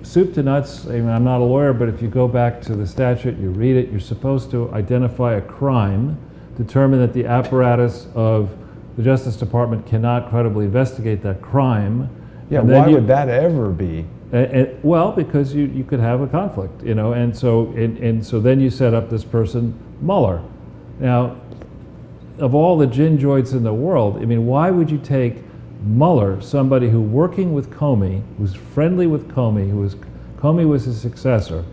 soup to nuts, I mean, I'm not a lawyer, but if you go back to the statute, you read it, you're supposed to identify a crime, determine that the apparatus of the Justice Department cannot credibly investigate that crime. Yeah, why would that ever be? Well, because you could have a conflict, and so then you set up this person, Mueller. Now, of all the gin-joints in the world, I mean, why would you take Mueller, somebody who working with Comey, who's friendly with Comey, Comey was his successor,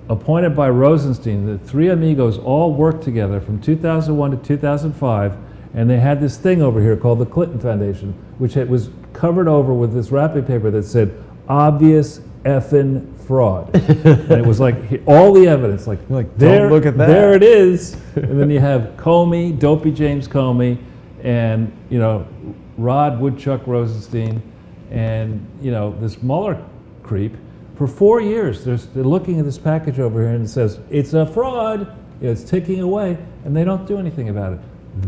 appointed by Rosenstein, the three amigos all worked together from 2001 to 2005, and they had this thing over here called the Clinton Foundation, which was covered over with this wrapping paper that said, obvious effing fraud. And it was like all the evidence, like don't look at that. There it is. And then you have Comey, Dopey James Comey, and Rod Woodchuck Rosenstein, and this Mueller creep. For 4 years, they're looking at this package over here, and it says it's a fraud. It's ticking away, and they don't do anything about it.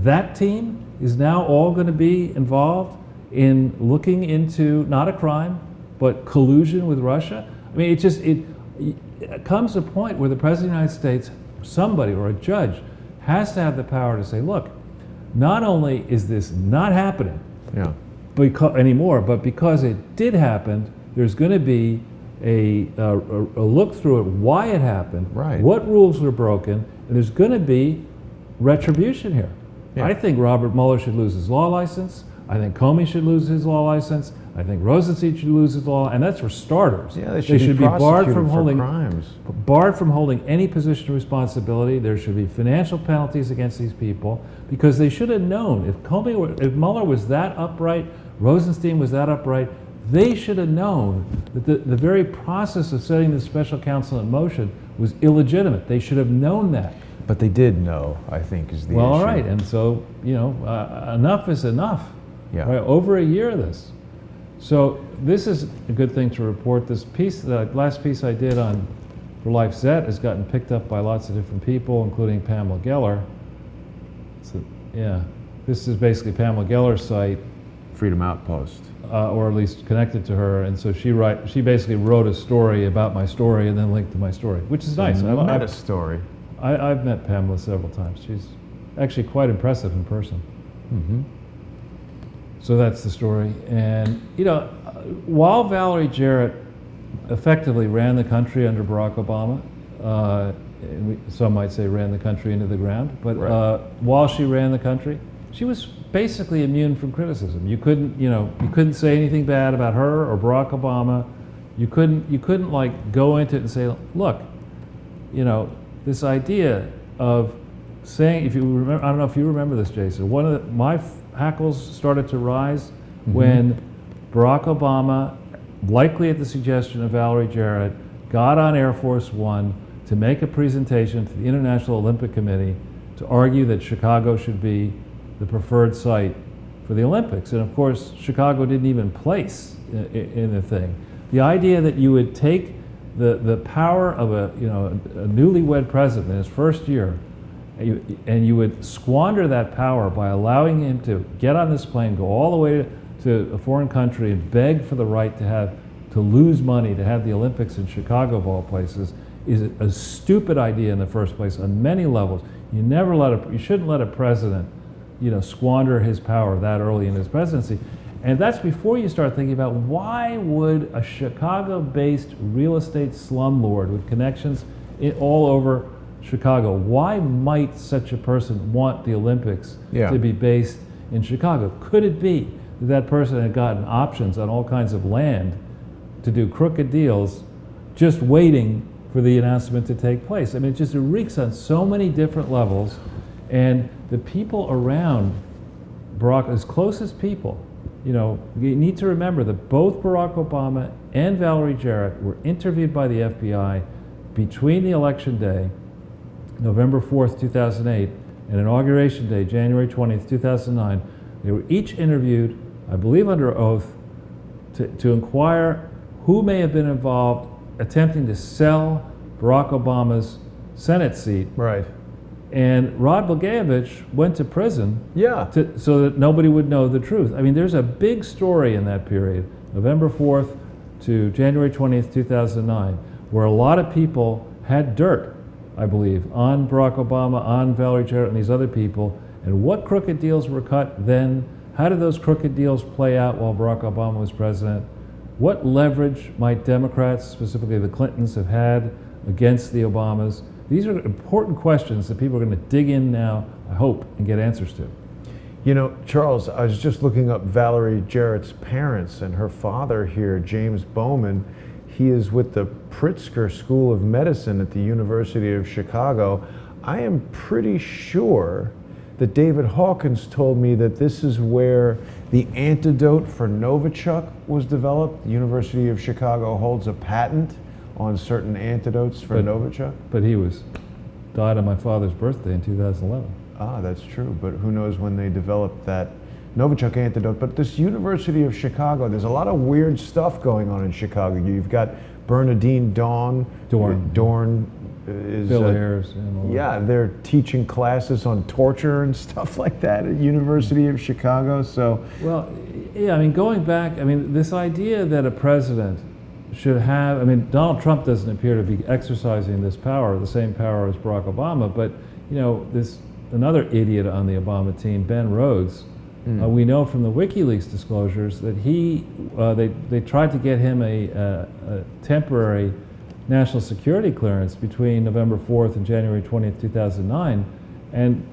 That team is now all going to be involved in looking into not a crime, but collusion with Russia. I mean, it comes to a point where the President of the United States, somebody or a judge, has to have the power to say, look, not only is this not happening anymore, but because it did happen, there's going to be a look through at why it happened, what rules were broken, and there's going to be retribution here. I think Robert Mueller should lose his law license. I think Comey should lose his law license. I think Rosenstein should lose his law, and that's for starters. Yeah, they should be barred from holding any position of responsibility. There should be financial penalties against these people because they should have known if Mueller was that upright, Rosenstein was that upright, they should have known that the very process of setting the special counsel in motion was illegitimate. They should have known that. But they did know, I think, is the issue. Well, all right, and so, enough is enough. Yeah. Right? Over a year of this. So this is a good thing to report. This piece, the last piece I did on For Life Zet has gotten picked up by lots of different people, including Pamela Geller. So, this is basically Pamela Geller's site. Freedom Outpost. Or at least connected to her, and so she basically wrote a story about my story and then linked to my story, which is nice. I've a story. I've met Pamela several times. She's actually quite impressive in person. Mm-hmm. So that's the story. And, while Valerie Jarrett effectively ran the country under Barack Obama, some might say ran the country into the ground, but while she ran the country, she was basically immune from criticism. You couldn't say anything bad about her or Barack Obama. You couldn't like go into it and say, look, this idea of saying, if you remember, I don't know if you remember this, Jason, one of my hackles started to rise when Barack Obama likely at the suggestion of Valerie Jarrett, got on Air Force One to make a presentation to the International Olympic Committee to argue that Chicago should be the preferred site for the Olympics. And of course, Chicago didn't even place in the thing. The idea that you would take the power of a newlywed president in his first year, and you would squander that power by allowing him to get on this plane, go all the way to a foreign country and beg for the right to lose money to have the Olympics in Chicago of all places, is a stupid idea in the first place on many levels. You shouldn't let a president, squander his power that early in his presidency. And that's before you start thinking about why would a Chicago-based real estate slumlord with connections all over Chicago, why might such a person want the Olympics to be based in Chicago? Could it be that person had gotten options on all kinds of land to do crooked deals, just waiting for the announcement to take place? I mean, it reeks on so many different levels, and the people around Barack, as closest people, you need to remember that both Barack Obama and Valerie Jarrett were interviewed by the FBI between the election day, November 4th, 2008, and Inauguration Day, January 20th, 2009. They were each interviewed, I believe under oath, to inquire who may have been involved attempting to sell Barack Obama's Senate seat. Right. And Rod Blagojevich went to prison so that nobody would know the truth. I mean, there's a big story in that period, November 4th to January 20th, 2009, where a lot of people had dirt, I believe, on Barack Obama, on Valerie Jarrett, and these other people, and what crooked deals were cut then. How did those crooked deals play out while Barack Obama was president? What leverage might Democrats, specifically the Clintons, have had against the Obamas? These are important questions that people are going to dig in now, I hope, and get answers to. Charles, I was just looking up Valerie Jarrett's parents, and her father here, James Bowman, he is with the Pritzker School of Medicine at the University of Chicago. I am pretty sure that David Hawkins told me that this is where the antidote for Novichok was developed. The University of Chicago holds a patent on certain antidotes for Novichok. But he died on my father's birthday in 2011. Ah, that's true, but who knows when they developed that Novichok antidote. But this University of Chicago, there's a lot of weird stuff going on in Chicago. You've got Bernadine Dorn is Bill Ayers. They're teaching classes on torture and stuff like that at University of Chicago. So going back, this idea that a president should have, Donald Trump doesn't appear to be exercising this power, the same power as Barack Obama, but this another idiot on the Obama team, Ben Rhodes, we know from the WikiLeaks disclosures that they tried to get him a temporary national security clearance between November 4th and January 20th, 2009, and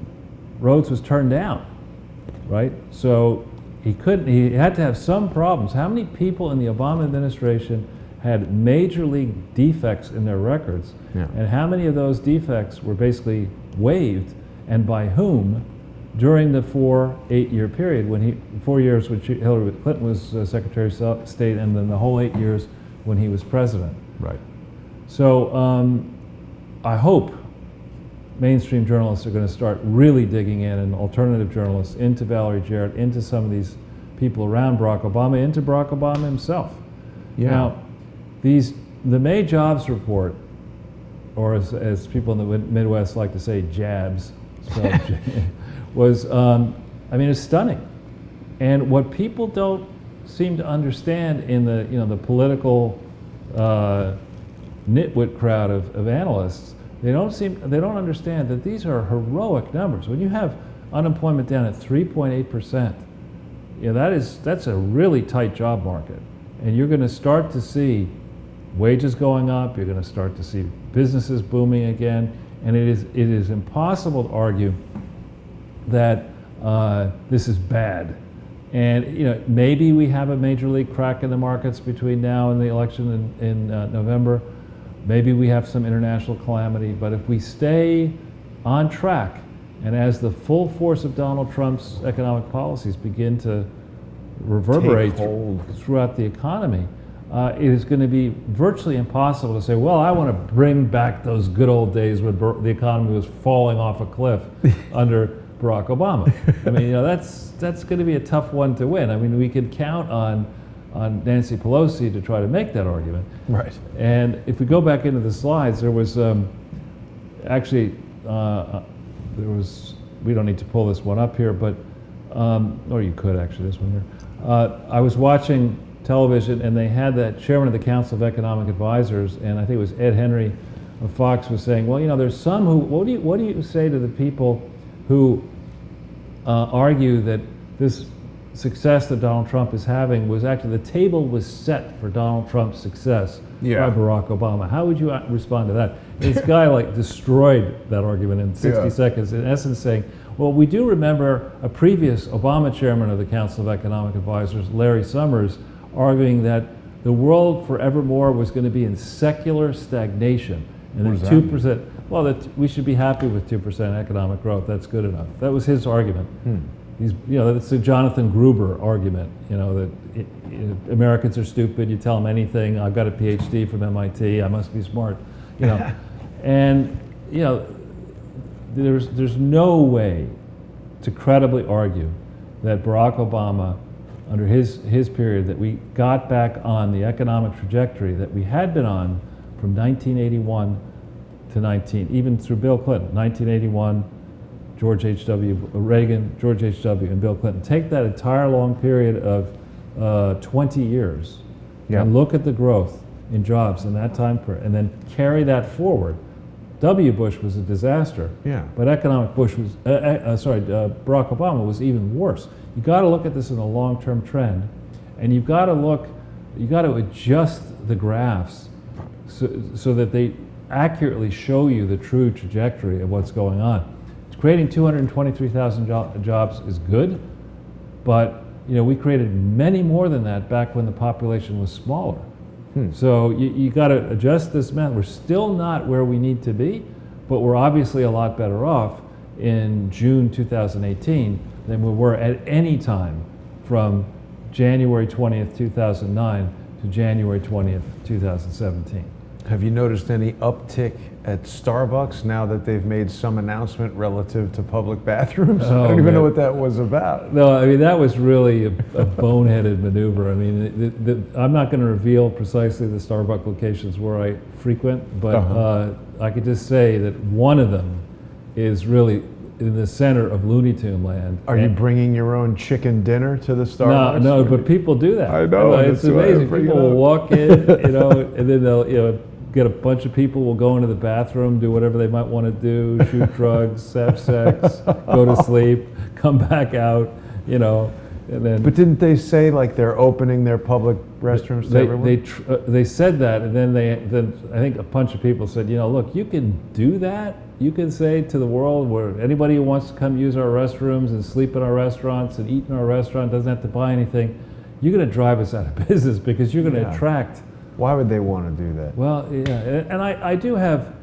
Rhodes was turned down, right? So he had to have some problems. How many people in the Obama administration had major league defects in their records, and how many of those defects were basically waived, and by whom, during the 8-year period 4 years when Hillary Clinton was Secretary of State, and then the whole 8 years when he was president. Right. So I hope mainstream journalists are going to start really digging in, and alternative journalists, into Valerie Jarrett, into some of these people around Barack Obama, into Barack Obama himself. Now, the May jobs report, or as people in the Midwest like to say, jabs, was, it's stunning. And what people don't seem to understand in the political nitwit crowd of analysts, they don't understand that these are heroic numbers. When you have unemployment down at 3.8%, that's a really tight job market, and you're going to start to see wages going up. You're going to start to see businesses booming again, and it is impossible to argue that this is bad. And maybe we have a major league crack in the markets between now and the election in November. Maybe we have some international calamity, but if we stay on track, and as the full force of Donald Trump's economic policies begin to reverberate throughout the economy, it is going to be virtually impossible to say, well, I want to bring back those good old days when the economy was falling off a cliff under Barack Obama. I mean, that's going to be a tough one to win. I mean, we could count on Nancy Pelosi to try to make that argument. Right. And if we go back into the slides, there was we don't need to pull this one up here, but, or you could actually, this one here. I was watching television and they had that chairman of the Council of Economic Advisors, and I think it was Ed Henry of Fox, was saying, well, there's some who, what do you say to the people who argue that this success that Donald Trump is having was actually, the table was set for Donald Trump's success by Barack Obama? How would you respond to that? This guy destroyed that argument in 60 seconds, in essence saying, well, we do remember a previous Obama chairman of the Council of Economic Advisors, Larry Summers, arguing that the world forevermore was going to be in secular stagnation, and then 2%, well, that we should be happy with 2% economic growth. That's good enough. That was his argument. That's the Jonathan Gruber argument, that Americans are stupid, you tell them anything, I've got a PhD from MIT, I must be smart, And, there's no way to credibly argue that Barack Obama, under his period, that we got back on the economic trajectory that we had been on from 1981 to even through Bill Clinton, 1981, George H.W. Reagan, George H.W. and Bill Clinton. Take that entire long period of 20 years and look at the growth in jobs in that time period, and then carry that forward. W. Bush was a disaster, but Barack Obama was even worse. You got to look at this in a long-term trend, and you got to adjust the graphs so that they accurately show you the true trajectory of what's going on. Creating 223,000 jobs is good, but we created many more than that back when the population was smaller. So you got to adjust this math. We're still not where we need to be, but we're obviously a lot better off in June 2018 than we were at any time from January 20th, 2009 to January 20th, 2017. Have you noticed any uptick at Starbucks now that they've made some announcement relative to public bathrooms? I don't even know what that was about. No, I mean, that was really a boneheaded maneuver. I mean, I'm not going to reveal precisely the Starbucks locations where I frequent, but I could just say that one of them is really in the center of Looney Tune land. Are you bringing your own chicken dinner to the Starbucks? No, but people do that. I know. It's amazing. People will walk in, and then they'll, get a bunch of people will go into the bathroom, do whatever they might want to do, shoot drugs, have sex, go to sleep, come back out, and then. But didn't they say they're opening their public restrooms to everyone? They said that, and then I think a bunch of people said, look, you can do that. You can say to the world where anybody who wants to come use our restrooms and sleep in our restaurants and eat in our restaurant doesn't have to buy anything. You're going to drive us out of business because you're going to attract. Why would they want to do that? Well, and I do have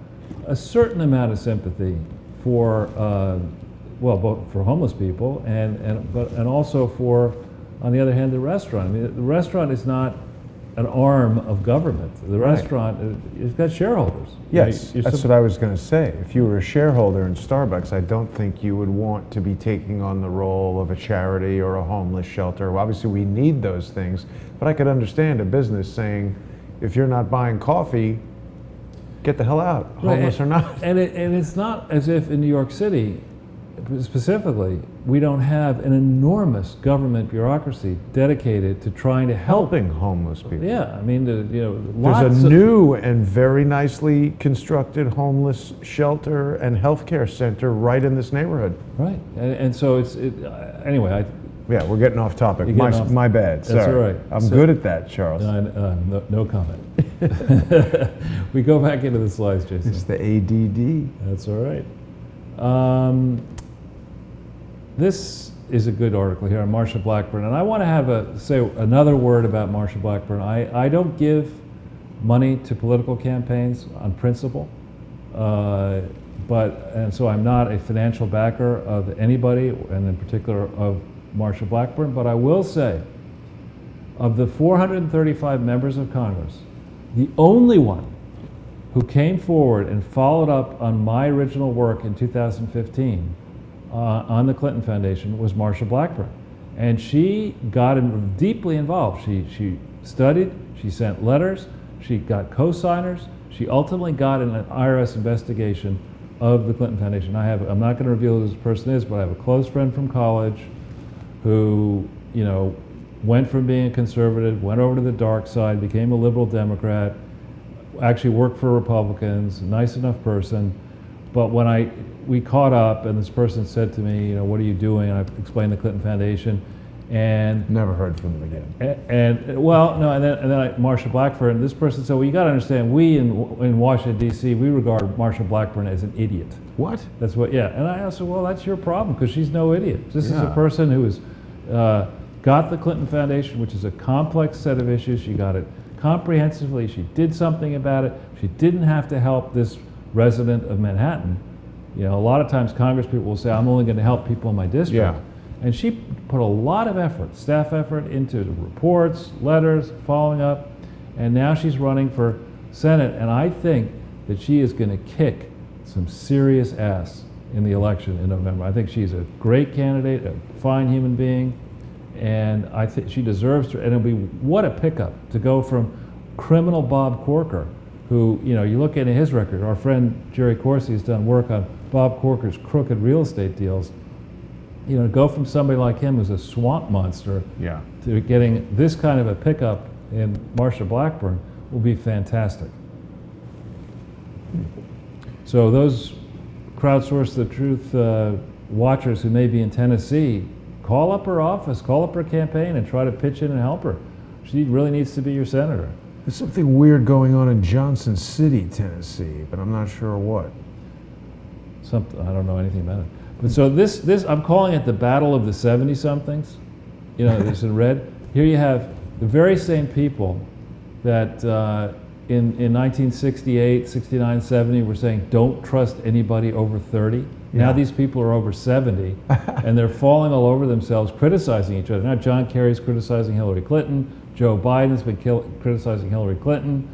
a certain amount of sympathy for, both for homeless people and also for, on the other hand, the restaurant. I mean, the restaurant is not an arm of government. The restaurant, it's got shareholders. Yes, that's what I was going to say. If you were a shareholder in Starbucks, I don't think you would want to be taking on the role of a charity or a homeless shelter. Well, obviously, we need those things, but I could understand a business saying, if you're not buying coffee, get the hell out, homeless or not. And it's not as if in New York City, specifically, we don't have an enormous government bureaucracy dedicated to trying to helping homeless people. Yeah, I mean, there's a new and very nicely constructed homeless shelter and healthcare center right in this neighborhood. Right, and so anyway. Yeah, we're getting off topic. My bad. Sorry. That's all right. I'm good at that, Charles. No comment. We go back into the slides, Jason. It's the ADD. That's all right. This is a good article here on Marsha Blackburn, and I want to say another word about Marsha Blackburn. I don't give money to political campaigns on principle, and so I'm not a financial backer of anybody, and in particular of Marsha Blackburn, but I will say Of the 435 members of Congress, the only one who came forward and followed up on my original work in 2015 on the Clinton Foundation was Marsha Blackburn. And she got deeply involved. She studied, she sent letters, she got co-signers, she ultimately got an IRS investigation of the Clinton Foundation. I'm not going to reveal who this person is, but I have a close friend from college who, you know, went from being a conservative, went over to the dark side, became a liberal Democrat, actually worked for Republicans, a nice enough person. But when we caught up and this person said to me, you know, what are you doing? And I explained the Clinton Foundation, and never heard from them again. And then Marsha Blackburn, this person said, well, you got to understand, we in Washington, D.C., we regard Marsha Blackburn as an idiot. What? That's what, yeah. And I said, well, that's your problem, because she's no idiot. This is a person who is, got the Clinton Foundation, which is a complex set of issues. She got it comprehensively. She did something about it. She didn't have to help this resident of Manhattan. You know, a lot of times Congress people will say, I'm only going to help people in my district. Yeah. And she put a lot of effort, staff effort, into the reports, letters, following up, and now she's running for Senate, and I think that she is going to kick some serious ass in the election in November. I think she's a great candidate, a fine human being, and I think she deserves to, and it'll be, what a pickup to go from criminal Bob Corker, who, you know, you look into his record, our friend Jerry Corsi has done work on Bob Corker's crooked real estate deals. You know, to go from somebody like him who's a swamp monster to getting this kind of a pickup in Marsha Blackburn will be fantastic. So those Crowdsource the Truth watchers who may be in Tennessee, call up her office, call up her campaign, and try to pitch in and help her. She really needs to be your senator. There's something weird going on in Johnson City, Tennessee, but I'm not sure what. Something, I don't know anything about it. But so this I'm calling it the Battle of the 70-somethings. You know, this in red. Here you have the very same people that in 1968, 69, 70 were saying don't trust anybody over 30. Now these people are over 70, and they're falling all over themselves, criticizing each other. Now John Kerry's criticizing Hillary Clinton. Joe Biden's been criticizing Hillary Clinton.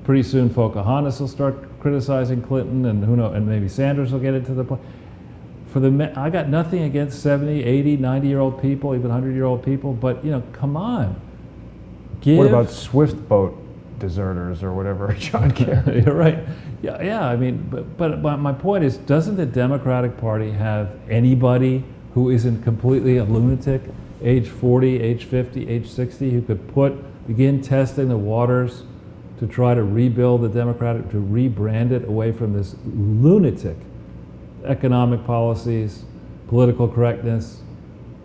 Pretty soon Pocahontas will start criticizing Clinton, and who knows, and maybe Sanders will get it to the point. I got nothing against 70, 80, 90-year-old people, even 100-year-old people, but, you know, come on. What about Swift boat deserters or whatever, John Kerry? You're right. Yeah, I mean, but my point is, doesn't the Democratic Party have anybody who isn't completely a lunatic, age 40, age 50, age 60, who could begin testing the waters to try to rebuild the Democratic, to rebrand it away from this lunatic economic policies, political correctness?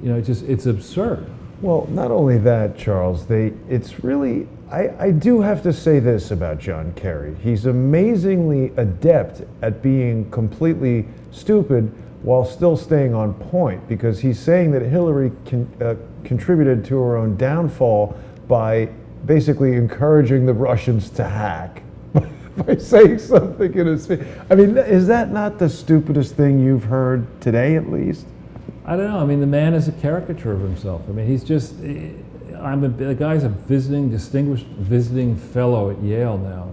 You know, it's absurd. Well, not only that, Charles, it's really, I do have to say this about John Kerry. He's amazingly adept at being completely stupid while still staying on point, because he's saying that Hillary contributed to her own downfall by basically encouraging the Russians to hack. By saying something in his face. I mean, is that not the stupidest thing you've heard today, at least? I don't know. I mean, the man is a caricature of himself. I mean, he's just, the guy's a distinguished visiting fellow at Yale now.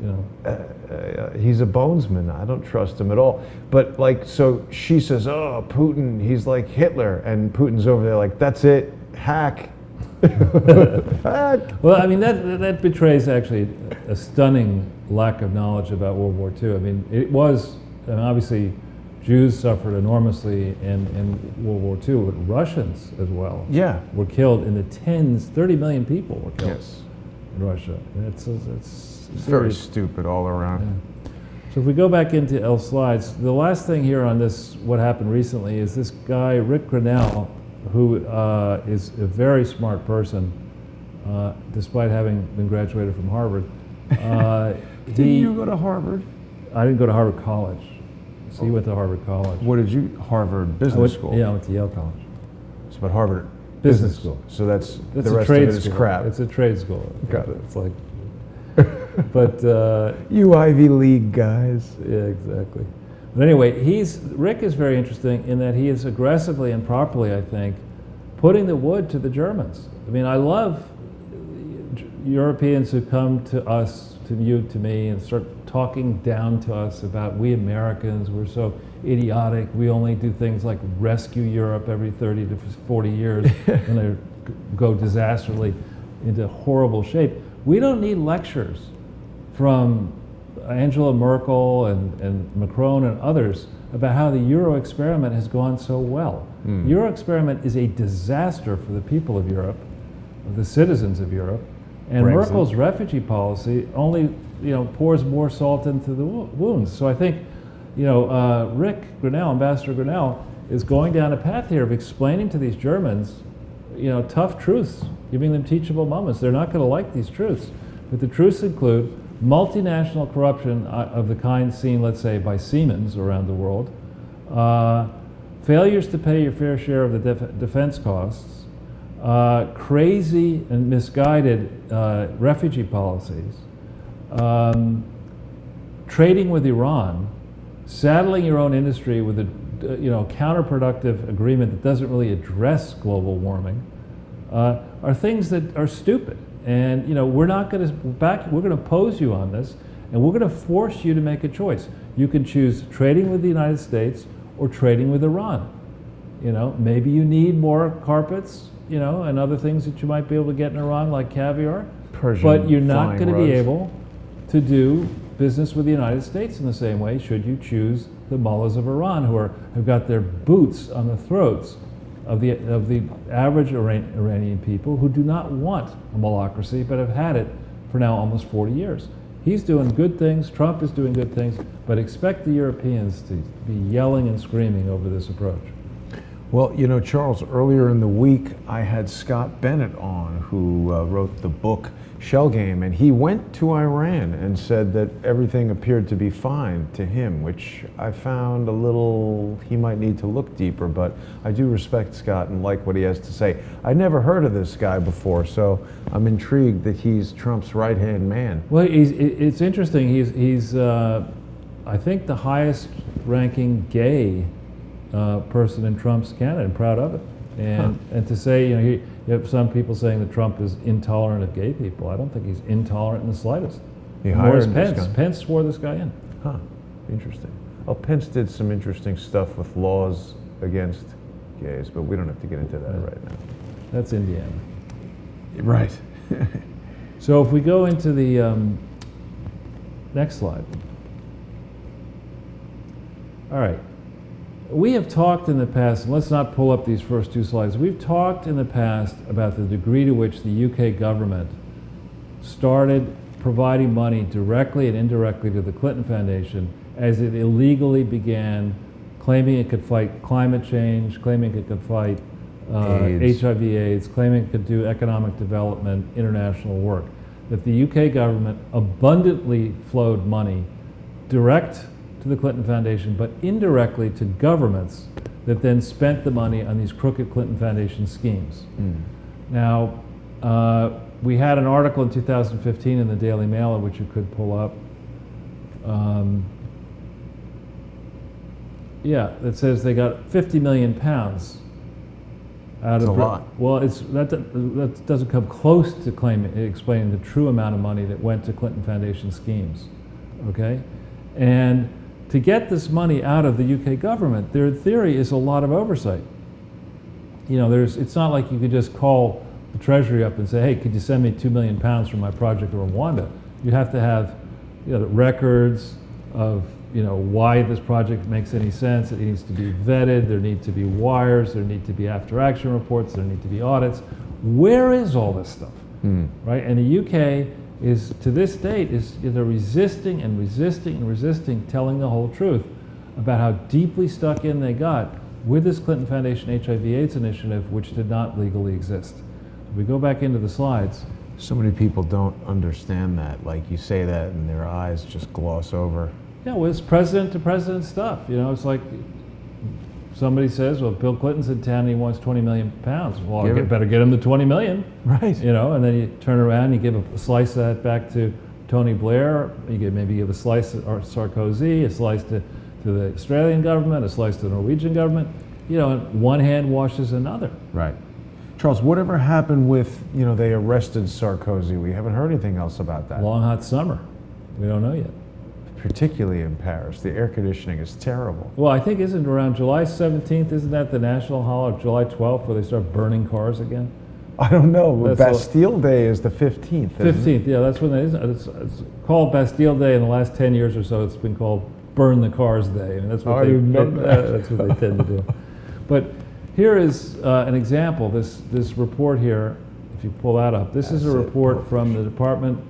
You know. He's a bonesman. I don't trust him at all. But like, so she says, oh, Putin, he's like Hitler. And Putin's over there like, that's it, hack. Hack. Well, I mean, that betrays actually a stunning lack of knowledge about World War II. I mean, and obviously Jews suffered enormously in World War II, but Russians as well were killed in the tens, 30 million people were killed in Russia. It's very stupid all around. Yeah. So if we go back into El's slides, the last thing here on this, what happened recently, is this guy, Rick Grinnell, who is a very smart person, despite having been graduated from Harvard. Didn't you go to Harvard? I didn't go to Harvard College. So he went to Harvard College. What did you, Harvard Business School? Yeah, I went to Yale College. So, but Harvard Business School. So that's the a rest trade of it is school. crap. It's a trade school. Got it. It's like, but you Ivy League guys. Yeah, exactly. But anyway, Rick is very interesting in that he is aggressively and properly, I think, putting the wood to the Germans. I mean, I love Europeans who come to us, to you, to me, and start talking down to us about we Americans, we're so idiotic, we only do things like rescue Europe every 30 to 40 years when they go disastrously into horrible shape. We don't need lectures from Angela Merkel and Macron and others about how the Euro experiment has gone so well. The Euro experiment is a disaster for the people of Europe, the citizens of Europe, and Brexit. Merkel's refugee policy only pours more salt into the wounds. So I think Rick Grinnell, Ambassador Grinnell, is going down a path here of explaining to these Germans tough truths, giving them teachable moments. They're not going to like these truths, but the truths include multinational corruption of the kind seen, let's say, by Siemens around the world, failures to pay your fair share of the defense costs, crazy and misguided refugee policies, trading with Iran, saddling your own industry with a counterproductive agreement that doesn't really address global warming, are things that are stupid. And we're not going to we're going to oppose you on this, and we're going to force you to make a choice. You can choose trading with the United States or trading with Iran. Maybe you need more carpets, and other things that you might be able to get in Iran, like caviar. Persian but you're not going to be rugs. able to do business with the United States in the same way should you choose the mullahs of Iran, who've got their boots on the throats of the average Iranian people who do not want a malocracy but have had it for now almost 40 years. He's doing good things, Trump is doing good things, but expect the Europeans to be yelling and screaming over this approach. Well, Charles, earlier in the week, I had Scott Bennett on, who wrote the book Shell Game, and he went to Iran and said that everything appeared to be fine to him, which I found a little, he might need to look deeper, but I do respect Scott and like what he has to say. I'd never heard of this guy before, so I'm intrigued that he's Trump's right-hand man. Well, it's interesting. He's I think, the highest-ranking gay person in Trump's Canada, and proud of it. And to say, you have some people saying that Trump is intolerant of gay people. I don't think he's intolerant in the slightest. Nor is Pence. Pence swore this guy in. Huh, interesting. Well, Pence did some interesting stuff with laws against gays, but we don't have to get into that right now. That's Indiana. Right. So if we go into the next slide. All right. We have talked in the past, and let's not pull up these first two slides. We've talked in the past about the degree to which the UK government started providing money directly and indirectly to the Clinton Foundation as it illegally began claiming it could fight climate change, claiming it could fight HIV/AIDS, claiming it could do economic development, international work. That the UK government abundantly flowed money direct to the Clinton Foundation, but indirectly to governments that then spent the money on these crooked Clinton Foundation schemes. Now, we had an article in 2015 in the Daily Mail, which you could pull up. That says they got 50 million pounds out That's of a lot. Well, that doesn't come close to explaining the true amount of money that went to Clinton Foundation schemes. Okay, and to get this money out of the UK government, their theory is a lot of oversight. It's not like you could just call the Treasury up and say, hey, could you send me 2 million pounds for my project in Rwanda? You have to have the records of why this project makes any sense. It needs to be vetted. There need to be wires. There need to be after action reports. There need to be audits. Where is all this stuff? Right? And the UK is, to this date, they're resisting and resisting and resisting telling the whole truth about how deeply stuck in they got with this Clinton Foundation HIV/AIDS initiative, which did not legally exist. If we go back into the slides. So many people don't understand that. Like, you say that and their eyes just gloss over. Yeah, well, it's president to president stuff. It's like somebody says, well, Bill Clinton's in town and he wants 20 million pounds. Well, I better get him the 20 million. Right. And then you turn around and you give a slice of that back to Tony Blair. You maybe give a slice to Sarkozy, a slice to the Australian government, a slice to the Norwegian government. And one hand washes another. Right. Charles, whatever happened with, they arrested Sarkozy? We haven't heard anything else about that. Long hot summer. We don't know yet. Particularly in Paris. The air conditioning is terrible. Well, I think isn't around July 17th, isn't that the national holiday, July 12th, where they start burning cars again? I don't know. That's Bastille Day is the 15th. 15th, yeah, that's when it's called Bastille Day. In the last 10 years or so, it's been called Burn the Cars Day. I mean, that's what that's what they tend to do. But here is an example. This report here, if you pull that up, this is a report from the Department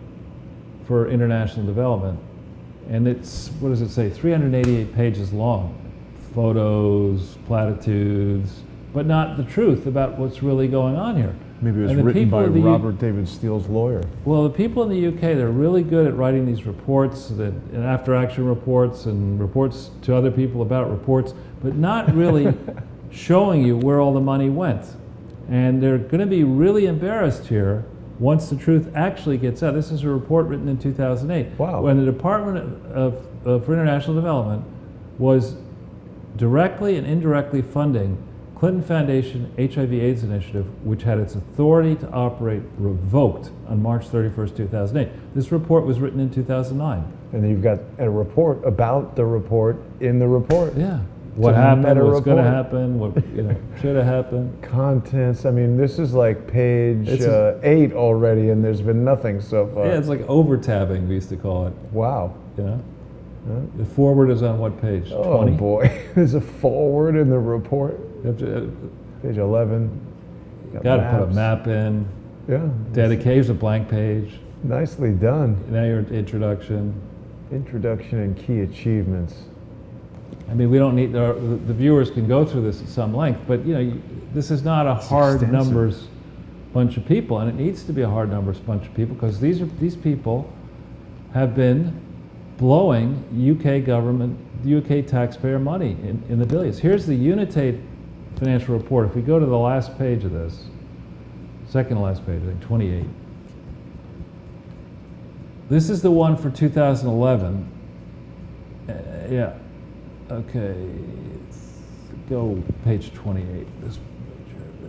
for International Development. And it's, what does it say, 388 pages long. Photos, platitudes, but not the truth about what's really going on here. Maybe it was written by Robert David Steele's lawyer. Well, the people in the UK, they're really good at writing these reports, and after-action reports, and reports to other people about reports, but not really showing you where all the money went. And they're going to be really embarrassed here once the truth actually gets out. This is a report written in 2008. Wow. When the Department for International Development was directly and indirectly funding Clinton Foundation HIV/AIDS initiative, which had its authority to operate revoked on March 31st, 2008. This report was written in 2009. And then you've got a report about the report in the report. Yeah. What happened, what's going to happen, what should have happened. Contents. I mean, this is like page 8 already, and there's been nothing so far. Yeah, it's like over-tabbing, we used to call it. Wow. The forward is on what page? 20? Oh boy, there's a forward in the report. Page 11. Got to put a map in. Yeah. Dedicate a blank page. Nicely done. Now your introduction. Introduction and key achievements. I mean, we don't need, the viewers can go through this at some length, but this is not a hard numbers bunch of people, and it needs to be a hard numbers bunch of people, because these people have been blowing UK government, UK taxpayer money in the billions. Here's the UNITAID financial report. If we go to the last page of this, second to last page, I think 28. This is the one for 2011. Yeah. Okay. Go page 28. This page,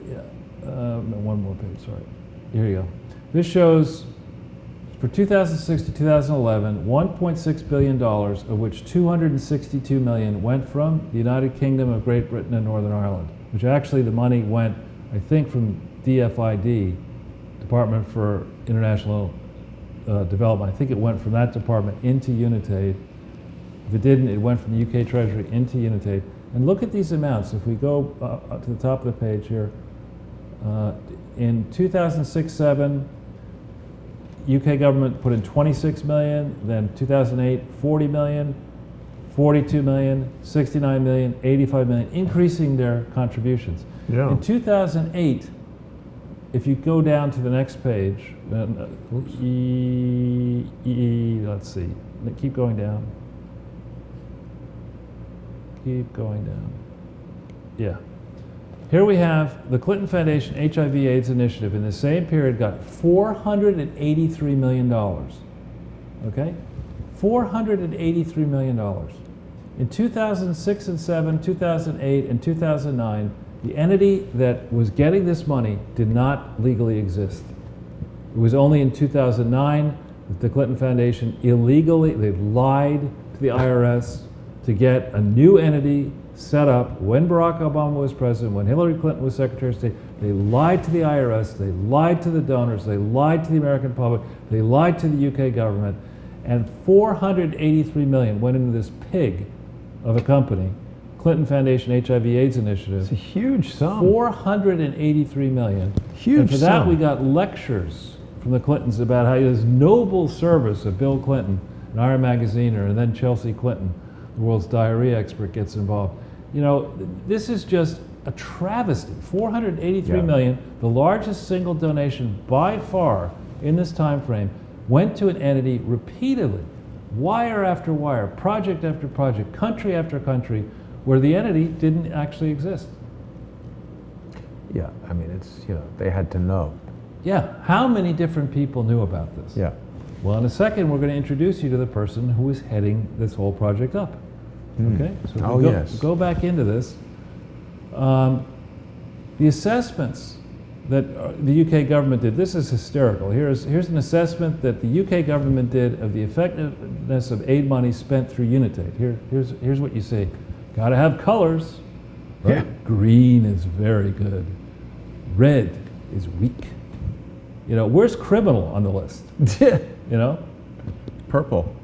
yeah. No, one more page. Sorry. Here you go. This shows for 2006 to 2011, $1.6 billion, of which $262 million went from the United Kingdom of Great Britain and Northern Ireland, which actually the money went, I think, from DFID, Department for International Development. I think it went from that department into UNITAID. If it didn't, it went from the UK Treasury into UNITAID. And look at these amounts. If we go to the top of the page here, in 2006-07, UK government put in 26 million, then 2008, 40 million, 42 million, 69 million, 85 million, increasing their contributions. Yeah. In 2008, if you go down to the next page, let's see, keep going down. Keep going down. Yeah. Here we have the Clinton Foundation HIV/AIDS initiative in the same period got $483 million. Okay? $483 million. In 2006 and 7, 2008 and 2009, the entity that was getting this money did not legally exist. It was only in 2009 that the Clinton Foundation illegally, they lied to the IRS to get a new entity set up when Barack Obama was president, when Hillary Clinton was Secretary of State. They lied to the IRS, they lied to the donors, they lied to the American public, they lied to the UK government, and $483 million went into this pig of a company, Clinton Foundation HIV/AIDS initiative. It's a huge sum. $483 million. Huge and for that sum. we got lectures from the Clintons about how this noble service of Bill Clinton, an Iron Magaziner, and then Chelsea Clinton, the world's diarrhea expert, gets involved. This is just a travesty. $483 million, the largest single donation by far in this time frame, went to an entity repeatedly, wire after wire, project after project, country after country, where the entity didn't actually exist. Yeah, I mean, it's, they had to know. Yeah, how many different people knew about this? Yeah. Well, in a second, we're going to introduce you to the person who is heading this whole project up. Okay, so if we go back into this. The assessments that the UK government did. This is hysterical. Here's an assessment that the UK government did of the effectiveness of aid money spent through UNITAID. Here's what you see. Got to have colors. Right? Yeah. Green is very good. Red is weak. You know, where's criminal on the list? You know? Purple.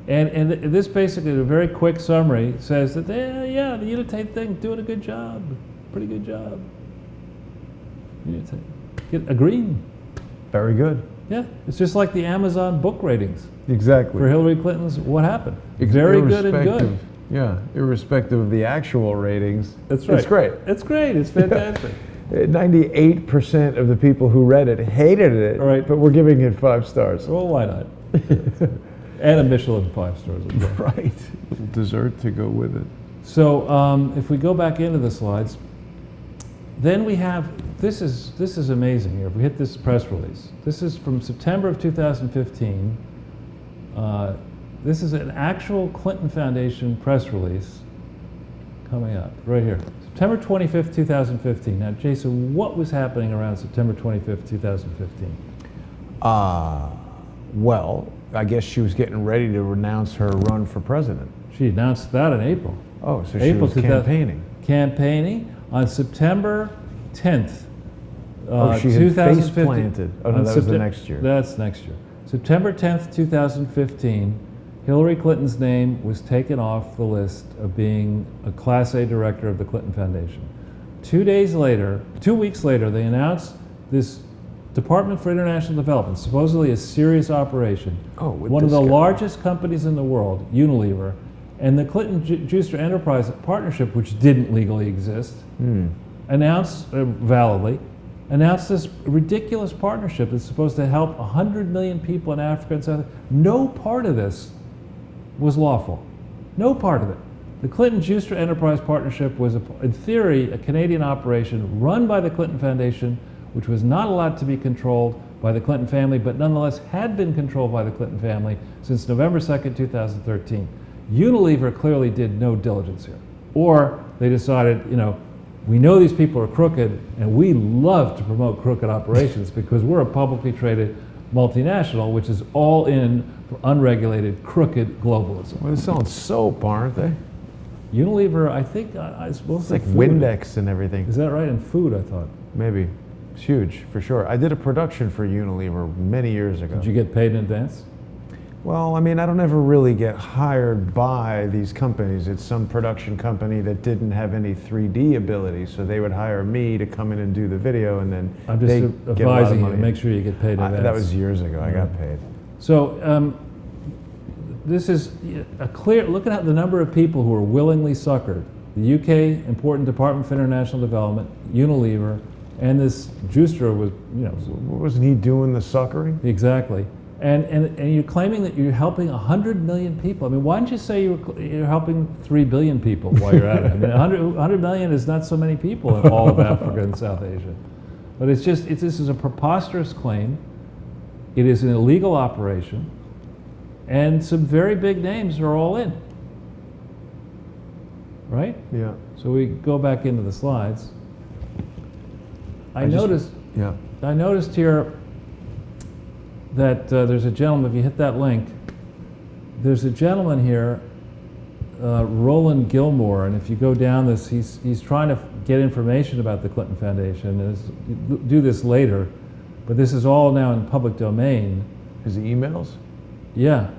And this basically, a very quick summary, says that, yeah, the UNITAID thing, doing a good job. Pretty good job. UNITAID. Get a green. Very good. Yeah, it's just like the Amazon book ratings. Exactly. For Hillary Clinton's, what happened? Very good and good. Yeah, irrespective of the actual ratings. That's right. It's great. It's great. It's fantastic. 98% of the people who read it hated it, Right. but we're giving it 5 stars. Well, why not? And a Michelin 5 stars. Right. Dessert to go with it. So if we go back into the slides, then we have, this is amazing here. If we hit this press release, this is from September of 2015. This is an actual Clinton Foundation press release coming up right here. September 25th, 2015. Now, Jason, what was happening around September 25th, 2015? Well, I guess she was getting ready to renounce her run for president. She announced that in April. Oh, so she April was campaigning. Campaigning on September 10th. She had face planted. Oh, no, that was the next year. That's next year. September 10th, 2015, Hillary Clinton's name was taken off the list of being a Class A director of the Clinton Foundation. 2 weeks later, they announced this Department for International Development, supposedly a serious operation. Oh, with one of this the guy. largest companies in the world, Unilever, and the Clinton-Juster Enterprise Partnership, which didn't legally exist, announced, validly, announced this ridiculous partnership that's supposed to help 100 million people in Africa and South Africa. No part of this was lawful. No part of it. The Clinton-Juster Enterprise Partnership was, in theory, a Canadian operation run by the Clinton Foundation, which was not allowed to be controlled by the Clinton family, but nonetheless had been controlled by the Clinton family since November 2nd, 2013. Unilever clearly did no diligence here. Or they decided, you know, we know these people are crooked, and we love to promote crooked operations because we're a publicly traded multinational, which is all in for unregulated, crooked globalism. Well, they're selling soap, aren't they? Unilever, I think, I suppose It's like Windex and everything. Is that right? And food, I thought. Maybe. It's huge, for sure. I did a production for Unilever many years ago. Did you get paid in advance? Well, I mean, I don't ever really get hired by these companies. It's some production company that didn't have any 3D ability, so they would hire me to come in and do the video, and then I'm just they get a lot of advising you money. to make sure you get paid in advance. That was years ago. I got paid. So this is a clear look at the number of people who are willingly suckered. The UK important Department for International Development, Unilever, and this Juster was, you know, Wasn't he doing the suckering? exactly. And you're claiming that you're helping 100 million people. I mean, why don't you say you're helping 3 billion people while you're at it? I mean, 100 million is not so many people in all of Africa and South Asia. But this is a preposterous claim. It is an illegal operation. And some very big names are all in. Right? Yeah. So we go back into the slides. I noticed here that there's a gentleman, if you hit that link, there's a gentleman here, Roland Gilmore, and if you go down this, he's trying to get information about the Clinton Foundation, and do this later, but this is all now in public domain. His emails? Yeah.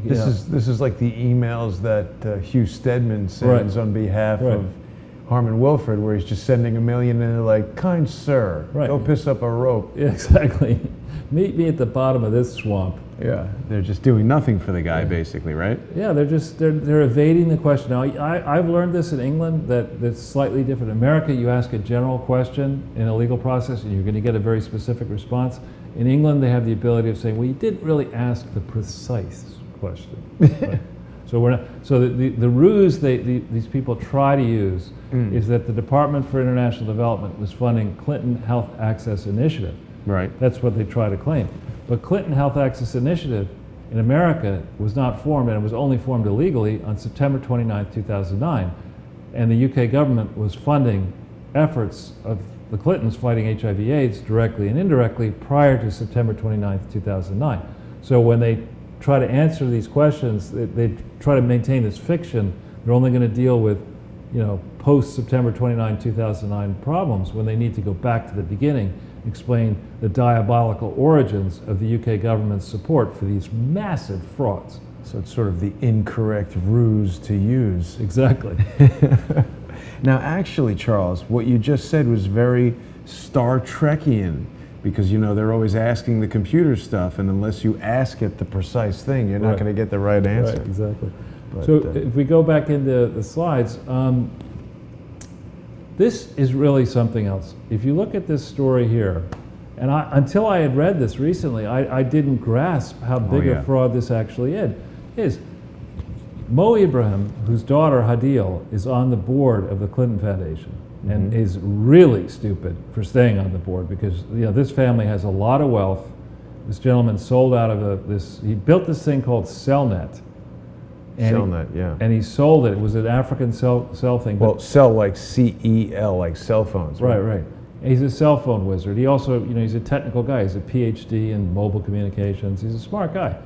This is like the emails that Hugh Stedman sends on behalf of Harmon Wilfred, where he's just sending $1 million and they're like, kind sir, go piss up a rope. Yeah, exactly. Meet me at the bottom of this swamp. Yeah, they're just doing nothing for the guy, basically, right? Yeah, they're evading the question. Now, I've learned this in England that's slightly different. In America, you ask a general question in a legal process, and you're going to get a very specific response. In England, they have the ability of saying, well, you didn't really ask the precise question. Right? So the ruse these people try to use is that the Department for International Development was funding Clinton Health Access Initiative. Right. That's what they try to claim. But Clinton Health Access Initiative in America was not formed, and it was only formed illegally on September 29, 2009. And the UK government was funding efforts of the Clintons fighting HIV/AIDS directly and indirectly prior to September 29th, 2009. So when they try to answer these questions, they try to maintain this fiction. They're only going to deal with, post September 29, 2009 problems when they need to go back to the beginning, explain the diabolical origins of the UK government's support for these massive frauds. So it's sort of the incorrect ruse to use. Exactly. Now, actually, Charles, what you just said was very Star Trekian, because they're always asking the computer stuff, and unless you ask it the precise thing, you're not going to get the right answer. Right, exactly. But, so if we go back into the slides, this is really something else. If you look at this story here, and until I had read this recently, I didn't grasp how big a fraud this actually is. Mo Ibrahim, whose daughter Hadil is on the board of the Clinton Foundation, and is really stupid for staying on the board, because this family has a lot of wealth. This gentleman sold out of he built this thing called Cellnet. And he sold it. It was an African cell thing. Well, cell like C-E-L, like cell phones. Right. He's a cell phone wizard. He also, he's a technical guy. He's a PhD in mobile communications. He's a smart guy.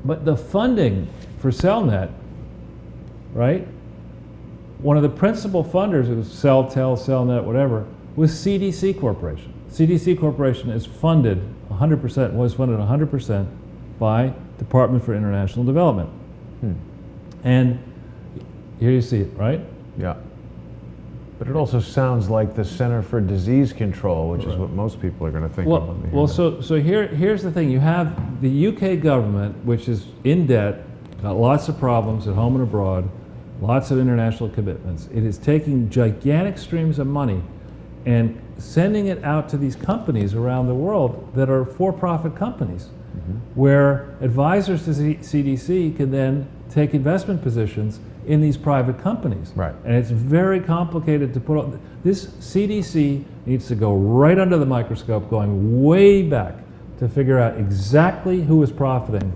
But the funding for Cellnet, right? One of the principal funders of CellTel, Cellnet, whatever, was CDC Corporation. CDC Corporation is funded 100%, was funded 100% by Department for International Development. And here you see it, right? Yeah. But it also sounds like the Center for Disease Control, which is what most people are going to think of. Well, so here's the thing. You have the UK government, which is in debt, got lots of problems at home and abroad, lots of international commitments. It is taking gigantic streams of money and sending it out to these companies around the world that are for-profit companies, where advisors to CDC can then take investment positions in these private companies. Right. And it's very complicated to put on. This CDC needs to go right under the microscope, going way back to figure out exactly who is profiting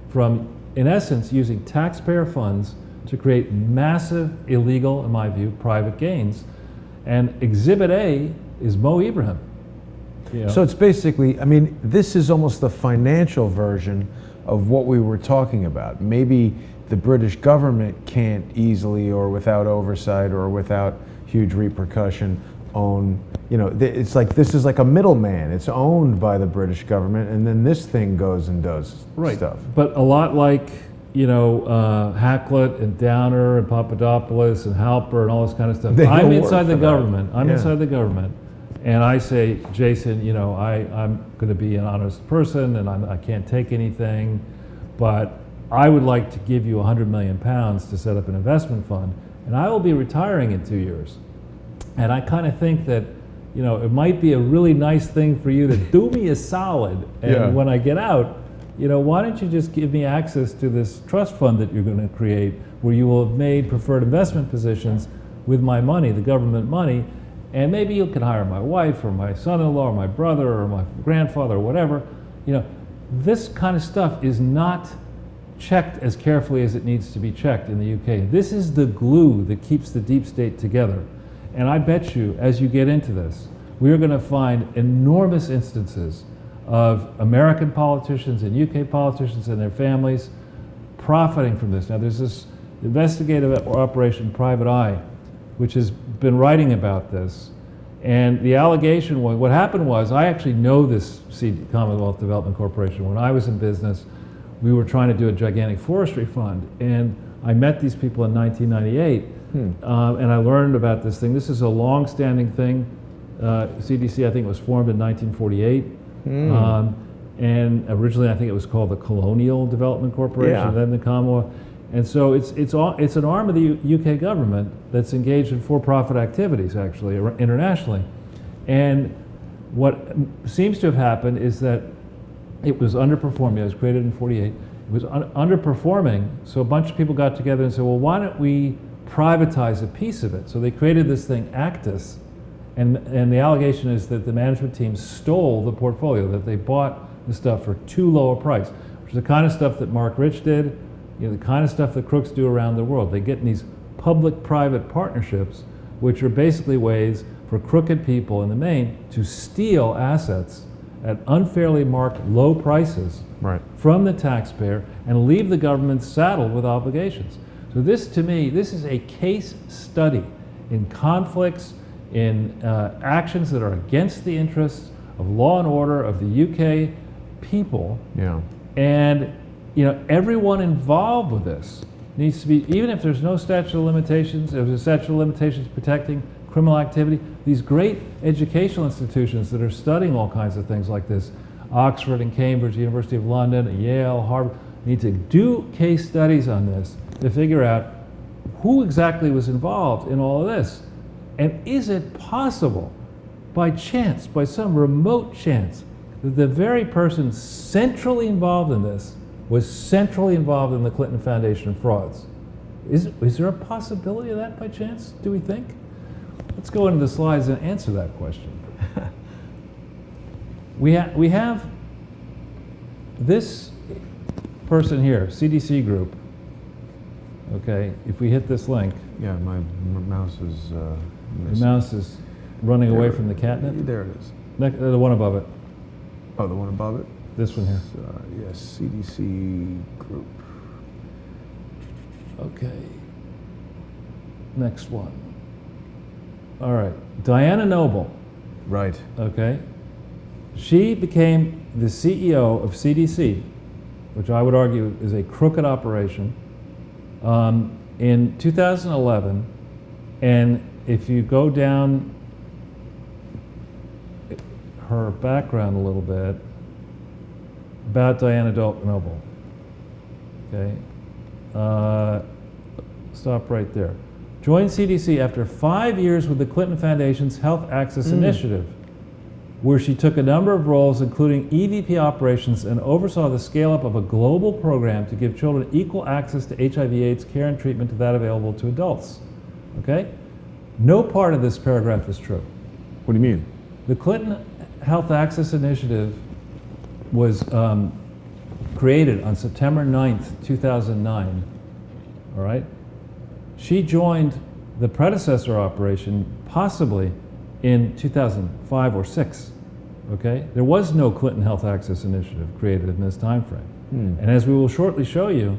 from, in essence, using taxpayer funds to create massive, illegal, in my view, private gains. And Exhibit A is Mo Ibrahim. So it's basically, this is almost the financial version of what we were talking about. Maybe the British government can't easily, or without oversight, or without huge repercussion, own, it's like, this is like a middleman. It's owned by the British government, and then this thing goes and does stuff. But a lot like, Hackett and Downer and Papadopoulos and Halper and all this kind of stuff. I'm inside the government. Inside the government. And I say, Jason, I'm going to be an honest person, and I can't take anything, but I would like to give you £100 million to set up an investment fund, and I will be retiring in 2 years. And I kind of think that, it might be a really nice thing for you to do me a solid, and when I get out, why don't you just give me access to this trust fund that you're going to create, where you will have made preferred investment positions with my money, the government money, and maybe you can hire my wife or my son-in-law or my brother or my grandfather or whatever. This kind of stuff is not checked as carefully as it needs to be checked in the UK. This is the glue that keeps the deep state together. And I bet you, as you get into this, we are going to find enormous instances of American politicians and UK politicians and their families profiting from this. Now, there's this investigative operation, Private Eye, which has been writing about this. And the allegation was, what happened was, I actually know this Commonwealth Development Corporation. When I was in business, we were trying to do a gigantic forestry fund. And I met these people in 1998, and I learned about this thing. This is a long-standing thing. CDC, I think, was formed in 1948. And originally, I think it was called the Colonial Development Corporation, then the Commonwealth. And so it's an arm of the UK government that's engaged in for-profit activities, actually, internationally. And what seems to have happened is that it was underperforming. It was created in 48. It was underperforming, so a bunch of people got together and said, well, why don't we privatize a piece of it? So they created this thing, Actus, and the allegation is that the management team stole the portfolio, that they bought the stuff for too low a price, which is the kind of stuff that Mark Rich did, the kind of stuff that crooks do around the world. They get in these public-private partnerships which are basically ways for crooked people in the main to steal assets at unfairly marked low prices Right. from the taxpayer and leave the government saddled with obligations. So this, to me, this is a case study in conflicts, in actions that are against the interests of law and order of the UK people. Yeah. And everyone involved with this needs to be, even if there's no statute of limitations, if there's a statute of limitations protecting criminal activity, these great educational institutions that are studying all kinds of things like this, Oxford and Cambridge, University of London, Yale, Harvard, need to do case studies on this to figure out who exactly was involved in all of this. And is it possible, by chance, by some remote chance, that the very person centrally involved in this was centrally involved in the Clinton Foundation frauds? Is there a possibility of that by chance, do we think? Let's go into the slides and answer that question. We have this person here, CDC group. Okay, if we hit this link. Yeah, my mouse is The mouse is running away from the catnip. There it is. The one above it. Oh, the one above it? This one here. Yes, CDC group. Okay. Next one. All right. Diana Noble. Right. Okay. She became the CEO of CDC, which I would argue is a crooked operation, in 2011. And if you go down her background a little bit, about Diana Noble. Okay. Stop right there. Joined CDC after 5 years with the Clinton Foundation's Health Access Initiative, where she took a number of roles, including EVP operations, and oversaw the scale-up of a global program to give children equal access to HIV/AIDS care and treatment to that available to adults. Okay? No part of this paragraph is true. What do you mean? The Clinton Health Access Initiative was created on September 9th, 2009. All right? She joined the predecessor operation possibly in 2005 or 6. Okay? There was no Clinton Health Access Initiative created in this time frame. And as we will shortly show you,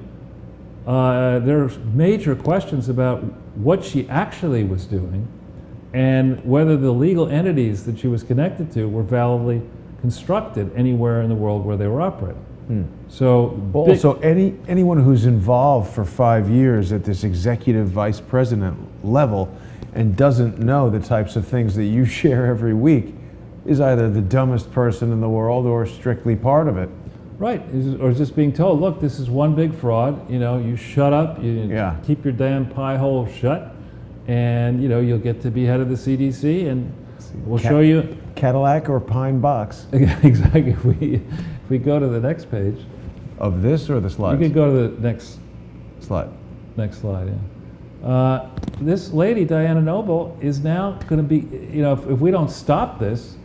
there are major questions about what she actually was doing and whether the legal entities that she was connected to were validly constructed anywhere in the world where they were operating. So, also, anyone who's involved for 5 years at this executive vice president level and doesn't know the types of things that you share every week is either the dumbest person in the world or strictly part of it. right, or just being told, look, this is one big fraud. You shut up, you keep your damn pie hole shut, and you'll get to be head of the CDC, and we'll show you Cadillac or pine box. exactly. If we go to the next page of this or the slides? You could go to the next slide. Next slide. Yeah. This lady, Diana Noble, is now going to be. If we don't stop this,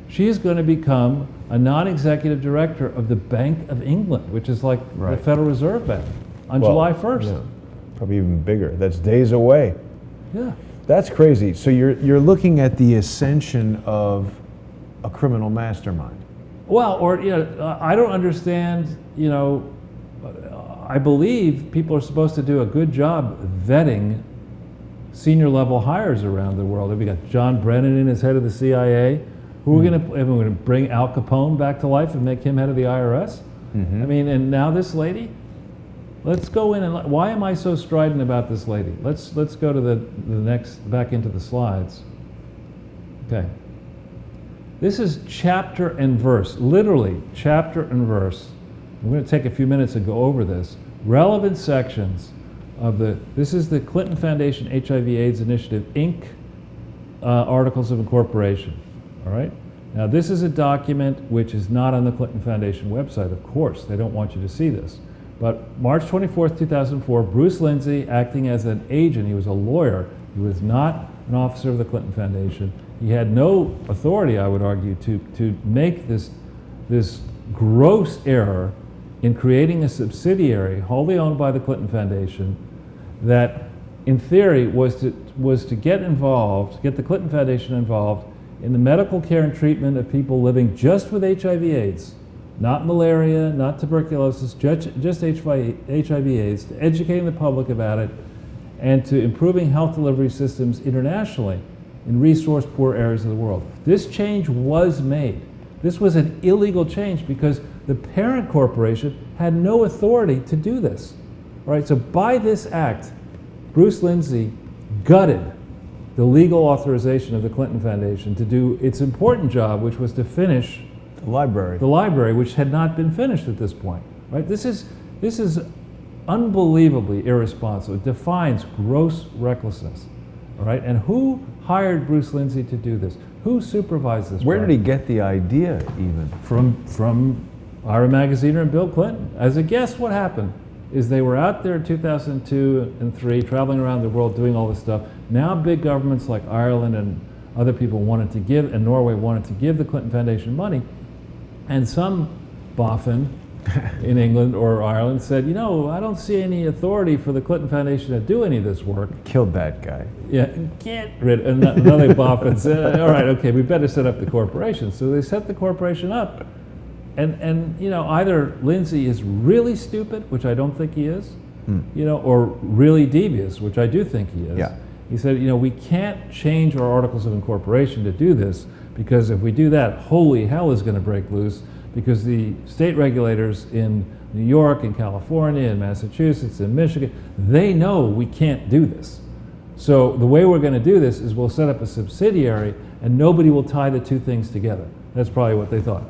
she is going to become a non-executive director of the Bank of England, which is like the Federal Reserve Bank, on July 1st. Yeah, probably even bigger. That's days away. Yeah. That's crazy. So you're looking at the ascension of a criminal mastermind. Well, or I don't understand. I believe people are supposed to do a good job vetting senior level hires around the world. We got John Brennan in as head of the CIA. Who are we going to bring Al Capone back to life and make him head of the IRS? I mean, and now this lady. Let's go in and why am I so strident about this lady? Let's go to the next, back into the slides. Okay. This is chapter and verse, literally chapter and verse. I'm going to take a few minutes and go over this. Relevant sections of this is the Clinton Foundation HIV/AIDS Initiative, Inc. Articles of Incorporation. All right? Now this is a document which is not on the Clinton Foundation website, of course. They don't want you to see this. But March 24th, 2004, Bruce Lindsay, acting as an agent, he was a lawyer, he was not an officer of the Clinton Foundation. He had no authority, I would argue, to make this gross error in creating a subsidiary wholly owned by the Clinton Foundation that, in theory, was to was to get involved, get the Clinton Foundation involved in the medical care and treatment of people living just with HIV/AIDS, not malaria, not tuberculosis, just HIV/AIDS, to educating the public about it, and to improving health delivery systems internationally in resource-poor areas of the world. This change was made. This was an illegal change because the parent corporation had no authority to do this. All right, so by this act, Bruce Lindsay gutted the legal authorization of the Clinton Foundation to do its important job, which was to finish The library. the library, which had not been finished at this point. Right? This is unbelievably irresponsible. It defines gross recklessness. All right, and who hired Bruce Lindsay to do this? Who supervised this? Where did he get the idea, even? From Ira Magaziner and Bill Clinton. As a guess, what happened is they were out there in 2002 and 3, traveling around the world doing all this stuff. Now big governments like Ireland and other people wanted to give, and Norway wanted to give the Clinton Foundation money, and some boffin in England or Ireland said, you know, I don't see any authority for the Clinton Foundation to do any of this work. Killed that guy. Yeah, get rid of another boffin said, all right, okay, we better set up the corporation. So they set the corporation up. And you know, either Lindsay is really stupid, which I don't think he is, you know, or really devious, which I do think he is. Yeah. He said, you know, we can't change our articles of incorporation to do this, because if we do that, holy hell is going to break loose, because the state regulators in New York and California and Massachusetts and Michigan, they know we can't do this. So the way we're going to do this is we'll set up a subsidiary and nobody will tie the two things together. That's probably what they thought.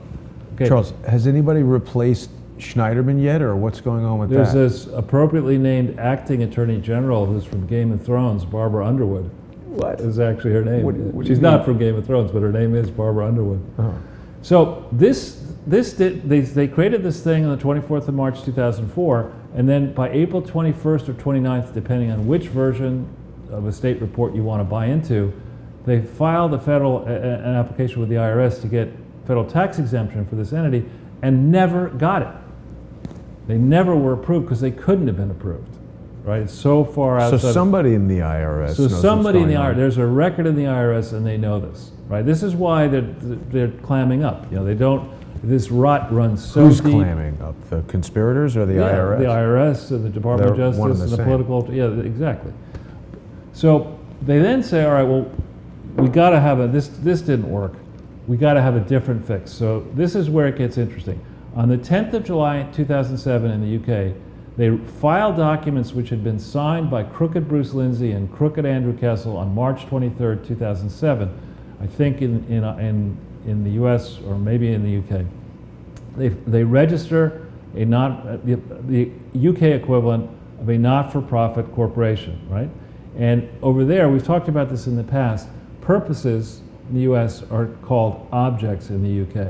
Okay. Charles, has anybody replaced Schneiderman yet, or what's going on with There's that? this appropriately named acting attorney general who's from Game of Thrones, Barbara Underwood. What? Is actually her name. What do you She's mean? not from Game of Thrones, but her name is Barbara Underwood. Uh-huh. So they created this thing on the 24th of March 2004, and then by April 21st or 29th, depending on which version of a state report you want to buy into, they filed an application with the IRS to get federal tax exemption for this entity, and never got it. They never were approved because they couldn't have been approved. Right? It's so far outside. So somebody in the IRS. So knows somebody in what's the going IRS, on. there's a record in the IRS, and they know this. Right? This is why they're clamming up. You know, they don't. This rot runs so Who's deep. clamming up? The conspirators or the Yeah, IRS? the IRS and the Department They're of one Justice and and the the same. political. Yeah, exactly. So they then say, all right, well, we got to have this didn't work. We got to have a different fix. So this is where it gets interesting. On the 10th of July 2007 in the UK, they filed documents which had been signed by crooked Bruce Lindsay and crooked Andrew Kessel on March 23rd, 2007. I think in the US or maybe in the UK. They register the UK equivalent of a not-for-profit corporation, right? And over there, we've talked about this in the past, purposes in the US are called objects in the UK.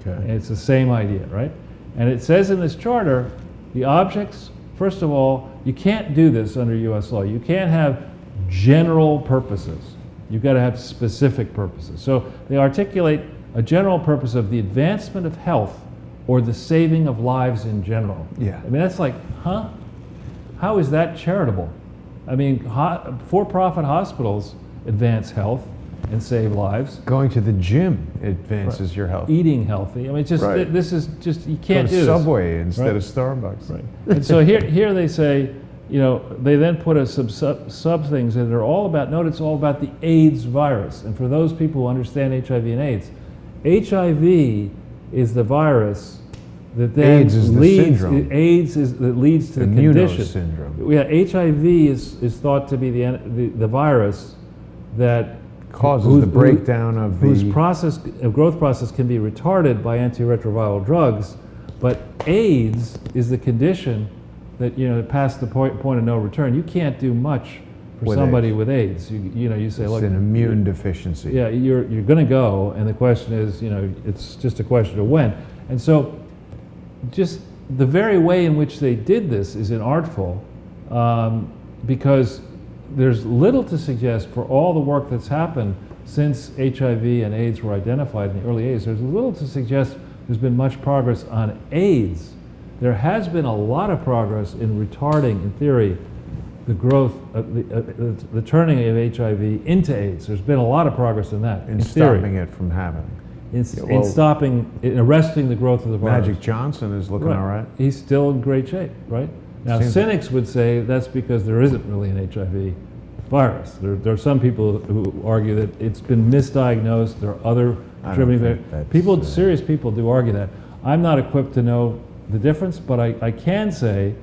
Okay. And it's the same idea, right? And it says in this charter, the objects, first of all, you can't do this under US law. You can't have general purposes. You've got to have specific purposes. So they articulate a general purpose of the advancement of health or the saving of lives in general. Yeah. I mean, that's like, huh? How is that charitable? I mean, for-profit hospitals advance health and save lives. Going to the gym advances your health. Eating healthy. I mean, it's just Right. this is just you Go can't to do Subway instead Right. of Starbucks. this. Right. And so here they say, you know, they then put a sub things that are all about. Note it's all about the AIDS virus. And for those people who understand HIV and AIDS, HIV is the virus that then AIDS is the leads. syndrome. AIDS is that leads to the Immuno condition. syndrome. Yeah, HIV is thought to be the virus that Causes the breakdown of the... whose growth process can be retarded by antiretroviral drugs, but AIDS is the condition that, you know, past the point of no return. You can't do much for With somebody AIDS. with AIDS. You know, you say, It's look, an immune deficiency. yeah, you're going to go, and the question is, you know, it's just a question of when. And so, just the very way in which they did this is inartful, because there's little to suggest for all the work that's happened since HIV and AIDS were identified in the early 80s. There's little to suggest there's been much progress on AIDS. There has been a lot of progress in retarding, in theory, the growth, the turning of HIV into AIDS. There's been a lot of progress in that. In theory. stopping it from happening. In arresting the growth of the virus. Magic Johnson is looking all right. He's still in great shape, right? Now, cynics would say that's because there isn't really an HIV virus. There are some people who argue that it's been misdiagnosed. There are other contributing people. Serious people do argue that. I'm not equipped to know the difference, but I can say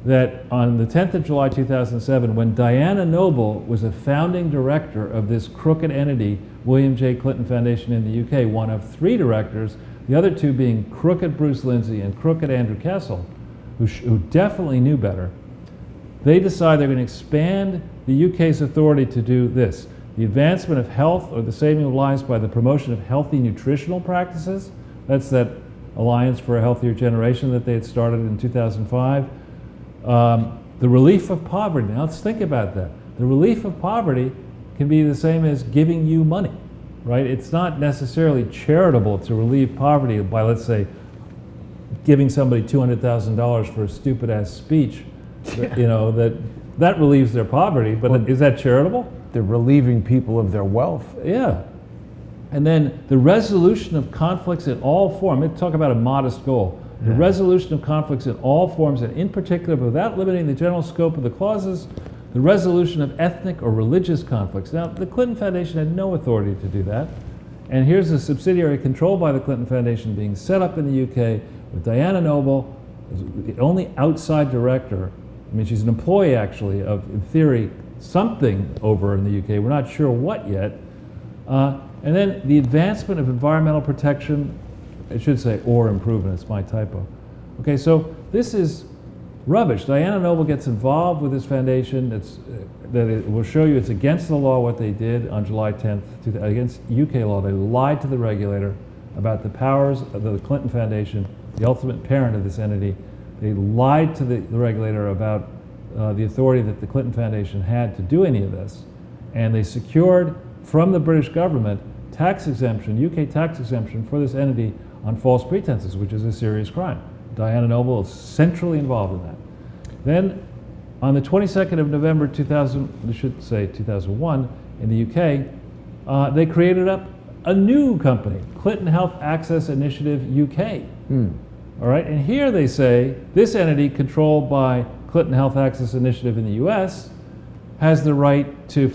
that on the 10th of July 2007, when Diana Noble was a founding director of this crooked entity, William J. Clinton Foundation in the UK, one of 3 directors, the other 2 being crooked Bruce Lindsay and crooked Andrew Kessel, who definitely knew better, they decide they're going to expand the UK's authority to do this: the advancement of health or the saving of lives by the promotion of healthy nutritional practices. That's that Alliance for a Healthier Generation that they had started in 2005. The relief of poverty. Now let's think about that. The relief of poverty can be the same as giving you money, right? It's not necessarily charitable to relieve poverty by, let's say, giving somebody $200,000 for a stupid ass speech. You know, that relieves their poverty, but is that charitable? They're relieving people of their wealth. Yeah. And then the resolution of conflicts in all forms. Let's talk about a modest goal. The resolution of conflicts in all forms, and in particular, without limiting the general scope of the clauses, the resolution of ethnic or religious conflicts. Now, the Clinton Foundation had no authority to do that. And here's a subsidiary controlled by the Clinton Foundation being set up in the UK with Diana Noble as the only outside director. I mean, she's an employee, actually, of, in theory, something over in the UK. We're not sure what yet. And then the advancement of environmental protection, it should say, or improvement, it's my typo. Okay, so this is rubbish. Diana Noble gets involved with this foundation. It will show you it's against the law what they did on July 10th, against UK law. They lied to the regulator about the powers of the Clinton Foundation, the ultimate parent of this entity. They lied to the regulator about the authority that the Clinton Foundation had to do any of this. And they secured from the British government tax exemption, UK tax exemption for this entity on false pretenses, which is a serious crime. Diana Noble is centrally involved in that. Then, on the 22nd of November 2001, in the UK, they created up a new company, Clinton Health Access Initiative UK. All right, and here they say this entity, controlled by Clinton Health Access Initiative in the US, has the right to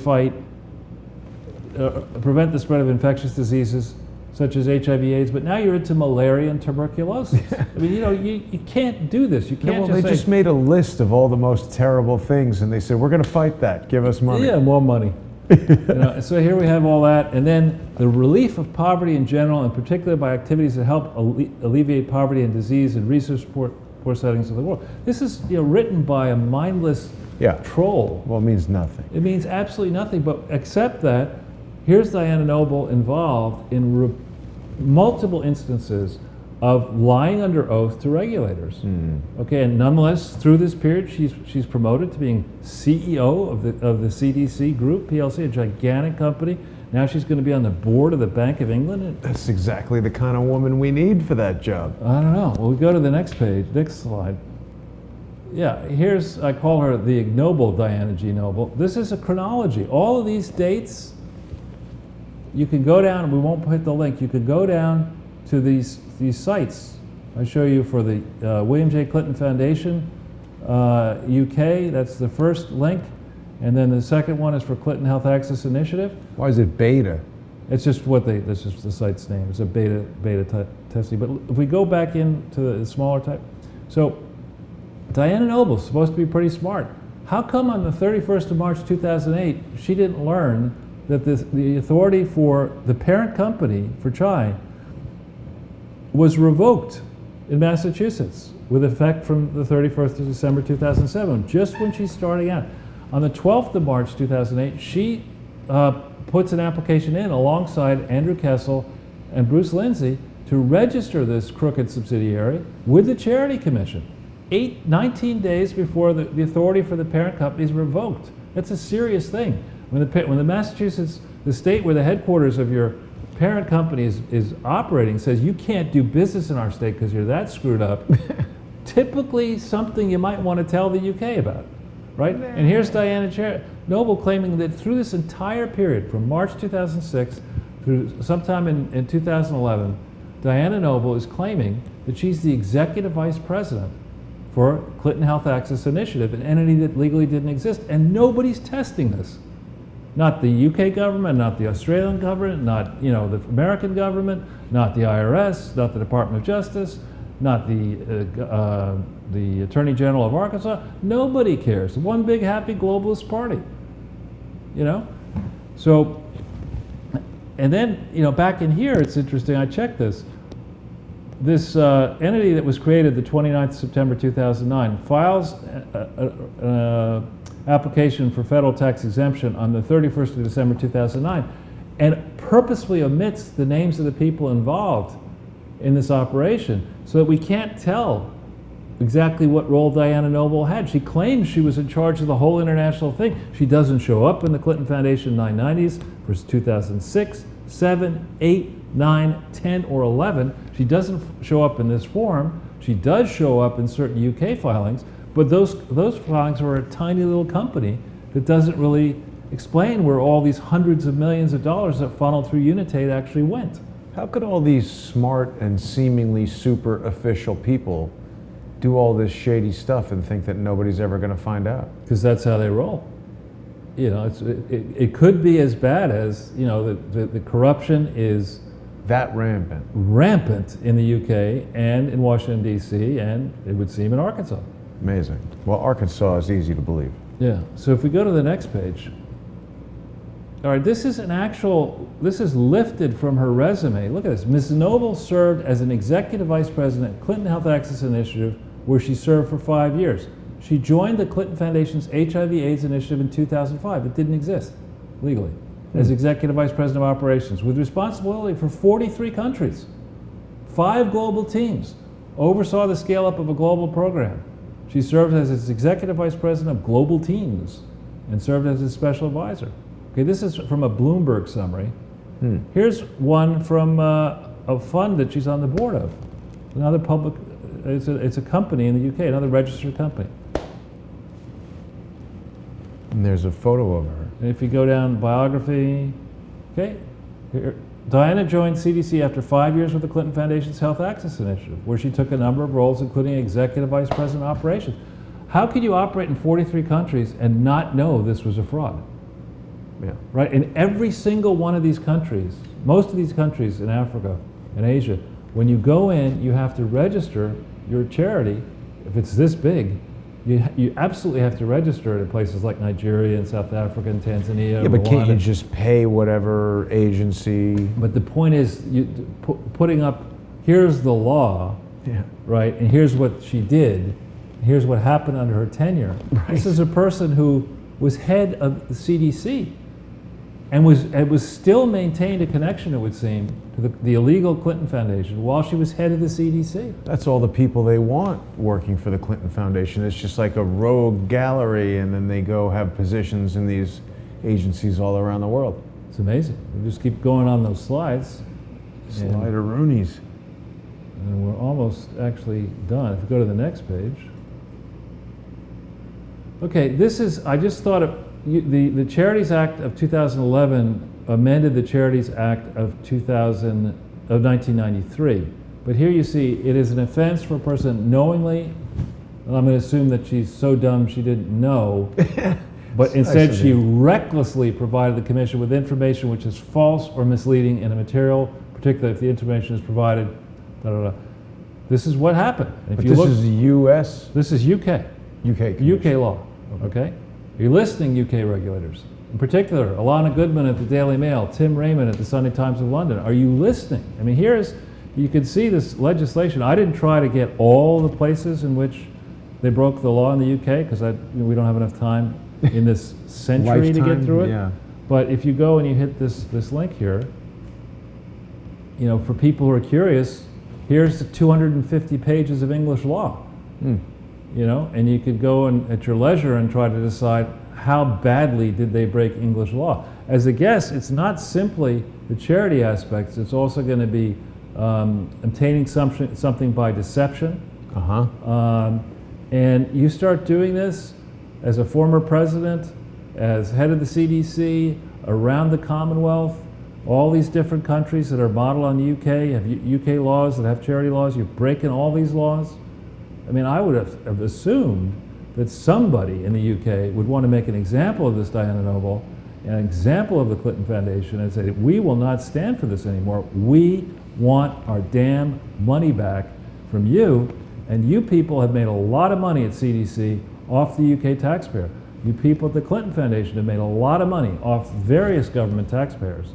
prevent the spread of infectious diseases such as HIV/AIDS, but now you're into malaria and tuberculosis. I mean, you know, you can't do this. You can't they just made a list of all the most terrible things, and they said, we're going to fight that. Give us money. Yeah, more money. You know, so here we have all that, and then the relief of poverty in general, in particular by activities that help alleviate poverty and disease in resource poor settings of the world. This is, you know, written by a mindless troll. Well, it means nothing. It means absolutely nothing, but except that here's Diana Noble involved in multiple instances of lying under oath to regulators. Okay, and nonetheless, through this period, she's promoted to being CEO of the CDC Group PLC, a gigantic company. Now she's going to be on the board of the Bank of England. That's exactly the kind of woman we need for that job. I don't know. Well, we go to the next page, next slide. Yeah, here's, I call her the ignoble Diana G. Noble. This is a chronology. All of these dates, you can go down, and we won't put the link, you can go down to these sites. I show you for the William J. Clinton Foundation, UK, that's the first link. And then the second one is for Clinton Health Access Initiative. Why is it beta? It's just that's just the site's name. It's a beta testing. But if we go back into the smaller type. So Diana Noble is supposed to be pretty smart. How come on the 31st of March 2008, she didn't learn that the authority for the parent company for Chai was revoked in Massachusetts with effect from the 31st of December 2007, just when she's starting out. On the 12th of March 2008, she puts an application in alongside Andrew Kessel and Bruce Lindsay to register this crooked subsidiary with the Charity Commission, 19 days before the authority for the parent company is revoked. That's a serious thing. When the Massachusetts, the state where the headquarters of your parent company is operating, says you can't do business in our state because you're that screwed up, typically something you might want to tell the UK about. right? And here's Diana Noble claiming that through this entire period, from March 2006 through sometime in 2011, Diana Noble is claiming that she's the executive vice president for Clinton Health Access Initiative, an entity that legally didn't exist, and nobody's testing this. Not the UK government, not the Australian government, not the American government, not the IRS, not the Department of Justice, not the Attorney General of Arkansas. Nobody cares. One big happy globalist party. So, and then back in here, it's interesting. I checked this. This entity that was created the 29th of September 2009 files an application for federal tax exemption on the 31st of December 2009 and purposefully omits the names of the people involved in this operation so that we can't tell exactly what role Diana Noble had. She claims she was in charge of the whole international thing. She doesn't show up in the Clinton Foundation 990s for 2006, 7, 8, 9, 10, or 11. She doesn't show up in this form. She does show up in certain UK filings, but those filings were a tiny little company that doesn't really explain where all these hundreds of millions of dollars that funneled through Unitate actually went. How could all these smart and seemingly super official people do all this shady stuff and think that nobody's ever going to find out? Because that's how they roll. It could be as bad as the corruption is that rampant in the UK and in Washington D.C. and it would seem in Arkansas. Amazing. Well, Arkansas is easy to believe. Yeah. So if we go to the next page. All right, this is lifted from her resume. Look at this. Ms. Noble served as an executive vice president at Clinton Health Access Initiative, where she served for 5 years. She joined the Clinton Foundation's HIV/AIDS initiative in 2005. It didn't exist legally. As executive vice president of operations, with responsibility for 43 countries, 5 global teams, oversaw the scale-up of a global program. She served as its executive vice president of global teams and served as its special advisor. Okay, this is from a Bloomberg summary. Here's one from a fund that she's on the board of. Another public, it's a company in the UK, another registered company. And there's a photo of her. And if you go down biography, okay, here, Diana joined CDC after 5 years with the Clinton Foundation's Health Access Initiative, where she took a number of roles, including executive vice president of operations. How could you operate in 43 countries and not know this was a fraud? Yeah. Right? In every single one of these countries, most of these countries in Africa and Asia, when you go in, you have to register your charity. If it's this big, you absolutely have to register it in places like Nigeria and South Africa and Tanzania. Yeah, but Rwanda. can't you just pay whatever agency? But the point is, putting up, here's the law, right? And here's what she did. Here's what happened under her tenure. Right. This is a person who was head of the CDC and was still maintained a connection, it would seem, to the illegal Clinton Foundation while she was head of the CDC. That's all the people they want working for the Clinton Foundation. It's just like a rogue gallery, and then they go have positions in these agencies all around the world. It's amazing. We just keep going on those slides. Slider-roonies. And we're almost actually done. If we go to the next page. Okay, this is, I just thought the Charities Act of 2011 amended the Charities Act of 1993. But here you see it is an offense for a person knowingly, and I'm going to assume that she's so dumb she didn't know, but instead she recklessly provided the commission with information which is false or misleading in a material, particularly if the information is provided, This is what happened. If you look, is U.S.? This is UK. UK law, okay? You're listening, UK regulators. In particular, Alana Goodman at the Daily Mail, Tim Raymond at the Sunday Times of London. Are you listening? I mean, you can see this legislation. I didn't try to get all the places in which they broke the law in the UK because we don't have enough time in this century to get through it. Yeah. But if you go and you hit this link here, for people who are curious, here's the 250 pages of English law. And you could go at your leisure and try to decide how badly did they break English law. As a guess, it's not simply the charity aspects, it's also going to be obtaining something by deception. And you start doing this, as a former president, as head of the CDC, around the Commonwealth, all these different countries that are modeled on the UK, have UK laws that have charity laws, you're breaking all these laws? I mean, I would have assumed that somebody in the UK would want to make an example of this Diana Noble, an example of the Clinton Foundation, and say, we will not stand for this anymore. We want our damn money back from you, and you people have made a lot of money at CDC off the UK taxpayer. You people at the Clinton Foundation have made a lot of money off various government taxpayers,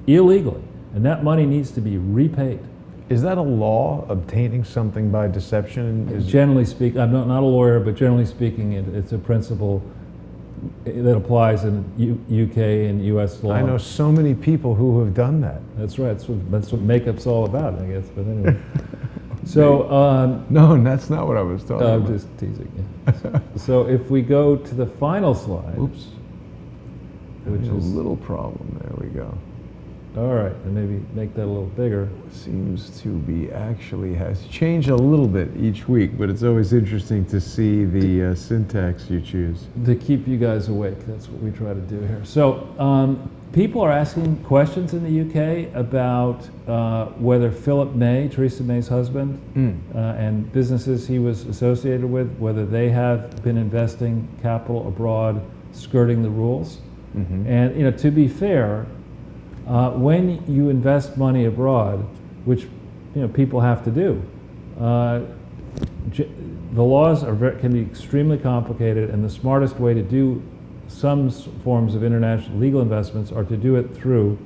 illegally, and that money needs to be repaid. Is that a law, obtaining something by deception? Generally speaking, I'm not a lawyer, but generally speaking, it's a principle that applies in UK and US law. I know so many people who have done that. That's right. That's what makeup's all about, I guess. But anyway. So no, that's not what I was talking about. I'm just teasing you. So if we go to the final slide. Oops. Which is a little problem. There we go. All right, and maybe make that a little bigger. Seems to be actually has changed a little bit each week, but it's always interesting to see the syntax you choose. To keep you guys awake, that's what we try to do here. So people are asking questions in the UK about whether Philip May, Theresa May's husband, and businesses he was associated with, whether they have been investing capital abroad, skirting the rules. And to be fair, when you invest money abroad, which people have to do, the laws can be extremely complicated, and the smartest way to do some forms of international legal investments are to do it through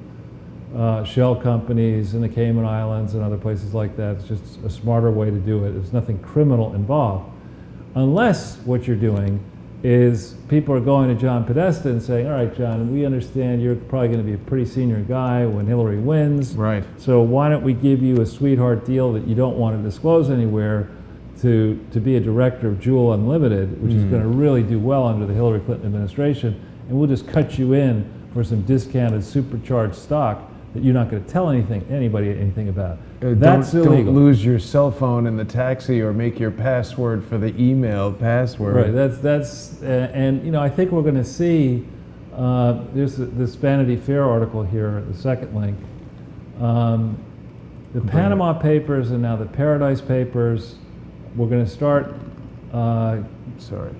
shell companies in the Cayman Islands and other places like that. It's just a smarter way to do it. There's nothing criminal involved, unless what you're doing is people are going to John Podesta and saying, all right, John, we understand you're probably going to be a pretty senior guy when Hillary wins. Right. So why don't we give you a sweetheart deal that you don't want to disclose anywhere to be a director of Jewel Unlimited, which is going to really do well under the Hillary Clinton administration, and we'll just cut you in for some discounted supercharged stock that you're not going to tell anybody anything about. That's illegal. Don't lose your cell phone in the taxi or make your password for the email password. Right. And I think we're going to see. There's this Vanity Fair article here, the second link. The Panama Papers and now the Paradise Papers. We're going to start. Sorry.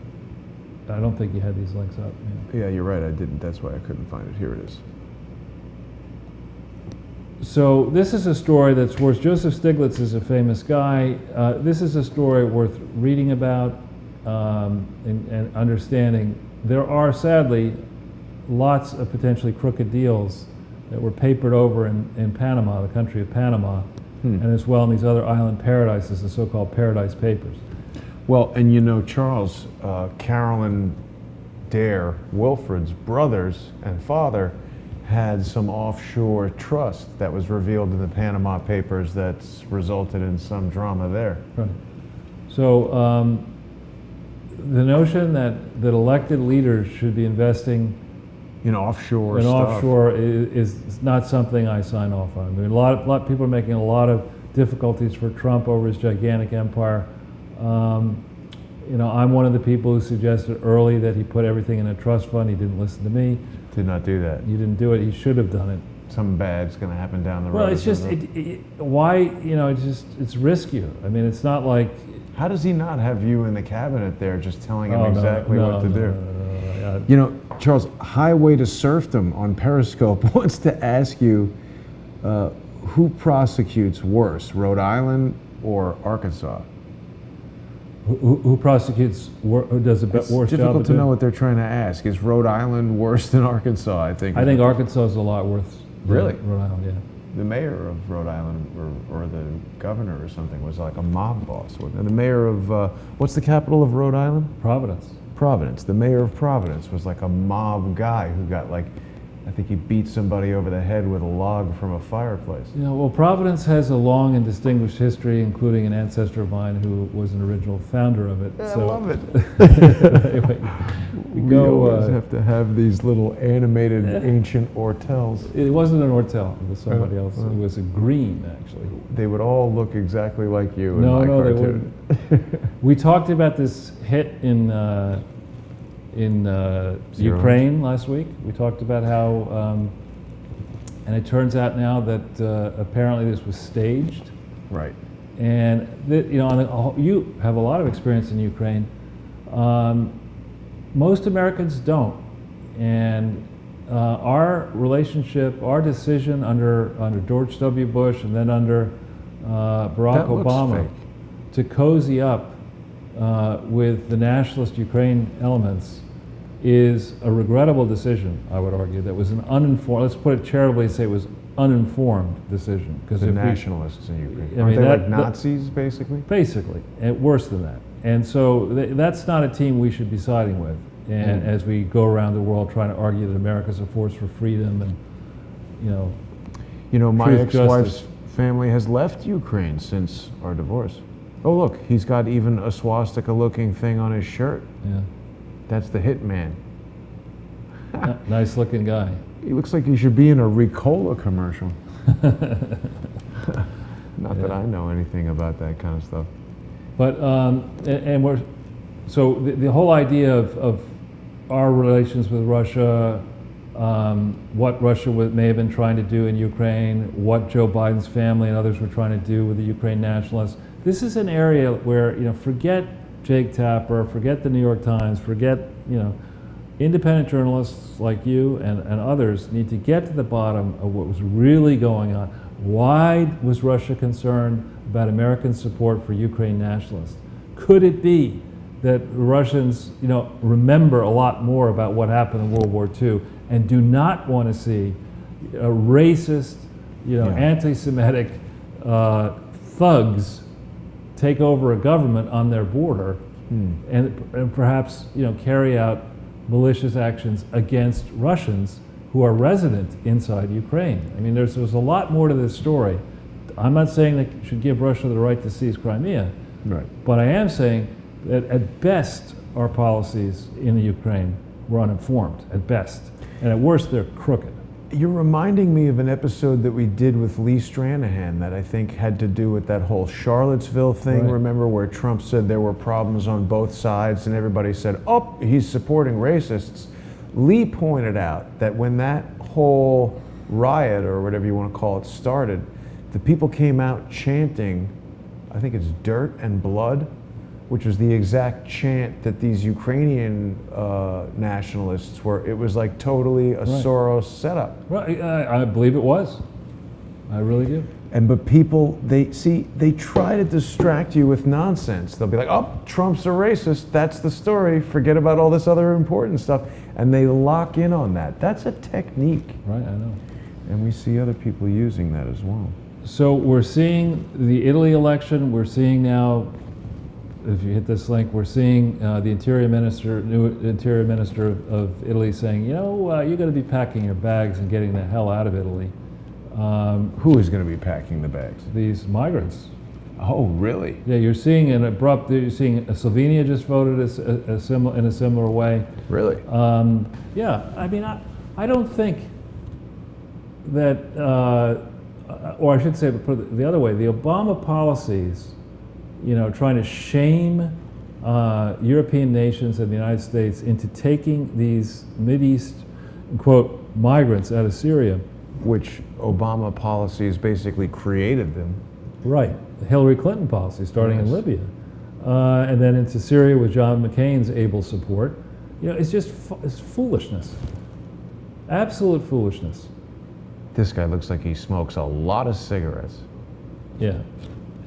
I don't think you had these links up. Yeah, you're right. I didn't. That's why I couldn't find it. Here it is. So this is a story that's worth, Joseph Stiglitz is a famous guy. This is a story worth reading about and understanding. There are sadly lots of potentially crooked deals that were papered over in Panama, the country of Panama, and as well in these other island paradises, the so-called Paradise Papers. Well, and Charles, Carolyn Dare Wilfred's brothers and father had some offshore trust that was revealed in the Panama Papers that's resulted in some drama there. Right. So the notion that elected leaders should be investing in offshore stuff offshore is not something I sign off on. I mean, a lot of people are making a lot of difficulties for Trump over his gigantic empire. I'm one of the people who suggested early that he put everything in a trust fund. He didn't listen to me. Did not do that. You didn't do it. He should have done it. Some bad's going to happen down the road. Well, it's just why it's riskier. I mean, it's not like. How does he not have you in the cabinet there, just telling him exactly what to do? No. Charles, Highway to Serfdom on Periscope wants to ask you, who prosecutes worse, Rhode Island or Arkansas? Who prosecutes? Who does a worse job? It's difficult to know what they're trying to ask. Is Rhode Island worse than Arkansas? I think Arkansas is a lot worse. Really? Rhode Island, yeah. The mayor of Rhode Island, or the governor or something, was like a mob boss. And the mayor of what's the capital of Rhode Island? Providence. Providence. The mayor of Providence was like a mob guy who got I think he beat somebody over the head with a log from a fireplace. Well, Providence has a long and distinguished history, including an ancestor of mine who was an original founder of it. I love it. Anyway, we always have to have these little animated ancient ortels. It wasn't an ortel. It was somebody else. It was a green, actually. They would all look exactly like you in my cartoon. They wouldn't. We talked about this hit in in Ukraine last week. We talked about how, and it turns out now that apparently this was staged. Right. And you have a lot of experience in Ukraine. Most Americans don't, and our relationship, our decision under George W. Bush and then under Barack Obama to cozy up with the nationalist Ukraine elements is a regrettable decision, I would argue. That was an uninformed, let's put it charitably and say it was uninformed decision. Because the nationalists in Ukraine, aren't they like Nazis, basically? Basically, and worse than that. And so that's not a team we should be siding with. And as we go around the world trying to argue that America's a force for freedom and, my ex-wife's family has left Ukraine since our divorce. Oh, look, he's got even a swastika-looking thing on his shirt. Yeah. That's the hitman. Nice looking guy. He looks like he should be in a Ricola commercial. Not that I know anything about that kind of stuff. But, so the whole idea of our relations with Russia, what Russia may have been trying to do in Ukraine, what Joe Biden's family and others were trying to do with the Ukraine nationalists. This is an area where, forget Jake Tapper, forget the New York Times, forget, independent journalists like you and others need to get to the bottom of what was really going on. Why was Russia concerned about American support for Ukraine nationalists? Could it be that the Russians, remember a lot more about what happened in World War II and do not want to see a racist, anti-Semitic thugs take over a government on their border and perhaps, carry out malicious actions against Russians who are resident inside Ukraine? I mean, there's a lot more to this story. I'm not saying that you should give Russia the right to seize Crimea, right. But I am saying that at best our policies in the Ukraine were uninformed, at best. And at worst, they're crooked. You're reminding me of an episode that we did with Lee Stranahan that I think had to do with that whole Charlottesville thing, Right. Remember, where Trump said there were problems on both sides and everybody said, oh, he's supporting racists. Lee pointed out that when that whole riot, or whatever you want to call it, started, the people came out chanting, I think it's dirt and blood, which was the exact chant that these Ukrainian nationalists were. It was like totally a Right. Soros setup. Right, I believe it was. I really do. But people, they try to distract you with nonsense. They'll be like, oh, Trump's a racist, that's the story, forget about all this other important stuff. And they lock in on that. That's a technique. Right, I know. And we see other people using that as well. So we're seeing the Italy election, we're seeing now, if you hit this link, we're seeing the new Interior Minister of Italy saying, you're going to be packing your bags and getting the hell out of Italy. Who is going to be packing the bags? These migrants. Oh, really? Yeah, you're seeing you're seeing Slovenia just voted in a similar way. Really? Yeah, I mean, I don't think that, or I should say, put it the other way, the Obama policies, trying to shame European nations and the United States into taking these Mideast, quote, migrants out of Syria. Which Obama policies basically created them. Right, the Hillary Clinton policy starting in Libya. And then into Syria with John McCain's able support. It's just it's foolishness. Absolute foolishness. This guy looks like he smokes a lot of cigarettes. Yeah,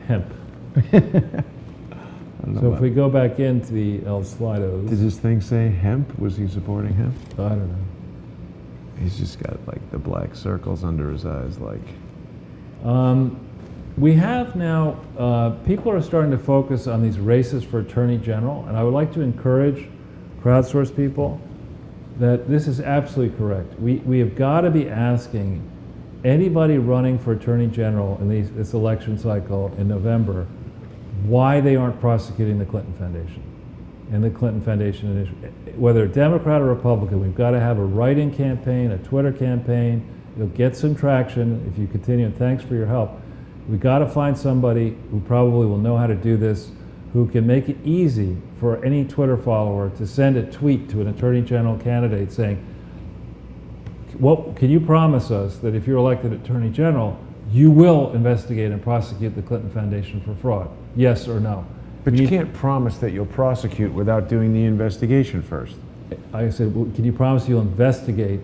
hemp. So if we go back into the El Slidos. Did his thing say hemp? Was he supporting hemp? I don't know. He's just got like the black circles under his eyes, like. We have now, people are starting to focus on these races for Attorney General, and I would like to encourage Crowdsource people that this is absolutely correct. We have got to be asking anybody running for Attorney General in this election cycle in November why they aren't prosecuting the Clinton Foundation and the Clinton Foundation initiative. Whether Democrat or Republican, we've got to have a write-in campaign, a Twitter campaign. You'll get some traction if you continue, and thanks for your help. We've got to find somebody who probably will know how to do this, who can make it easy for any Twitter follower to send a tweet to an Attorney General candidate saying, "What can you promise us that if you're elected Attorney General, you will investigate and prosecute the Clinton Foundation for fraud? Yes or no?" But you can't promise that you'll prosecute without doing the investigation first. I said, well, can you promise you'll investigate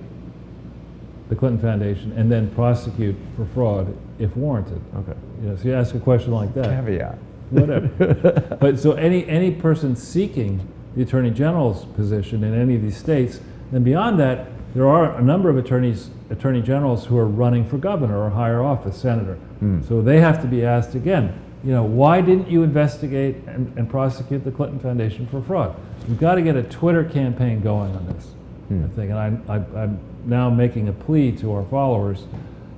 the Clinton Foundation and then prosecute for fraud if warranted? Okay. You know, so you ask a question like that. Caveat. Whatever. But so any person seeking the Attorney General's position in any of these states, then beyond that, there are a number of Attorney Generals who are running for governor or higher office, senator. So they have to be asked again, you know, why didn't you investigate and prosecute the Clinton Foundation for fraud? We've got to get a Twitter campaign going on this, I think. And I'm now making a plea to our followers,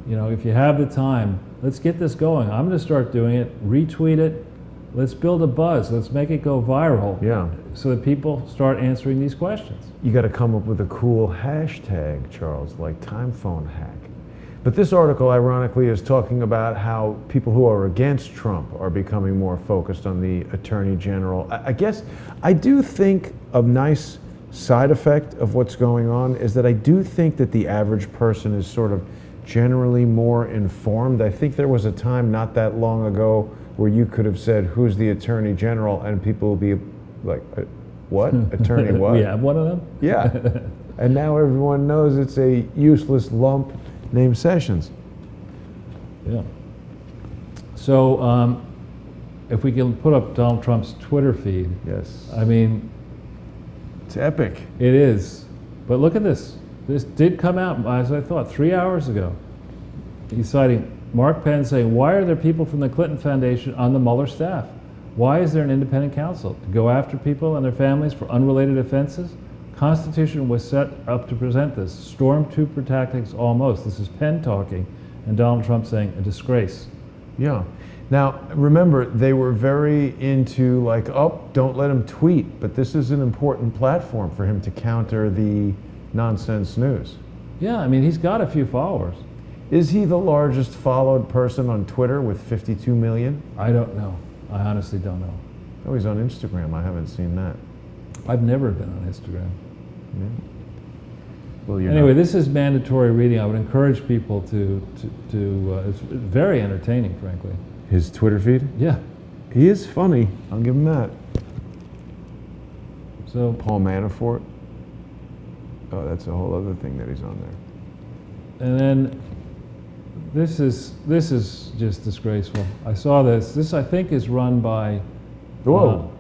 you know, if you have the time, let's get this going. I'm going to start doing it, retweet it. Let's build a buzz. Let's make it go viral. Yeah. So that people start answering these questions. You got to come up with a cool hashtag, Charles, like time phone hack. But this article, ironically, is talking about how people who are against Trump are becoming more focused on the Attorney General. I guess I do think a nice side effect of what's going on is that I do think that the average person is sort of generally more informed. I think there was a time not that long ago where you could have said, "Who's the Attorney General?" and people will be like, "What? Attorney what?" We have one of them? Yeah. And now everyone knows it's a useless lump named Sessions. Yeah. So if we can put up Donald Trump's Twitter feed. Yes. I mean, It's epic. it is. But look at this. This did come out, as I thought, 3 hours ago. He's citing Mark Penn saying, "Why are there people from the Clinton Foundation on the Mueller staff? Why is there an independent counsel? To go after people and their families for unrelated offenses? Constitution was set up to present this. Stormtrooper tactics almost." This is Penn talking, and Donald Trump saying, "A disgrace." Yeah. Now, remember, they were very into like, oh, don't let him tweet, but this is an important platform for him to counter the nonsense news. Yeah, I mean, he's got a few followers. Is he the largest followed person on Twitter with 52 million? I don't know. I honestly don't know. Oh, he's on Instagram. I haven't seen that. I've never been on Instagram. Yeah. Well, you're Anyway, not. this is mandatory reading. I would encourage people to it's very entertaining, frankly. His Twitter feed? Yeah. He is funny. I'll give him that. So, Paul Manafort. Oh, that's a whole other thing that he's on there. and then this is just disgraceful. I saw this. This, I think, is run by. Whoa.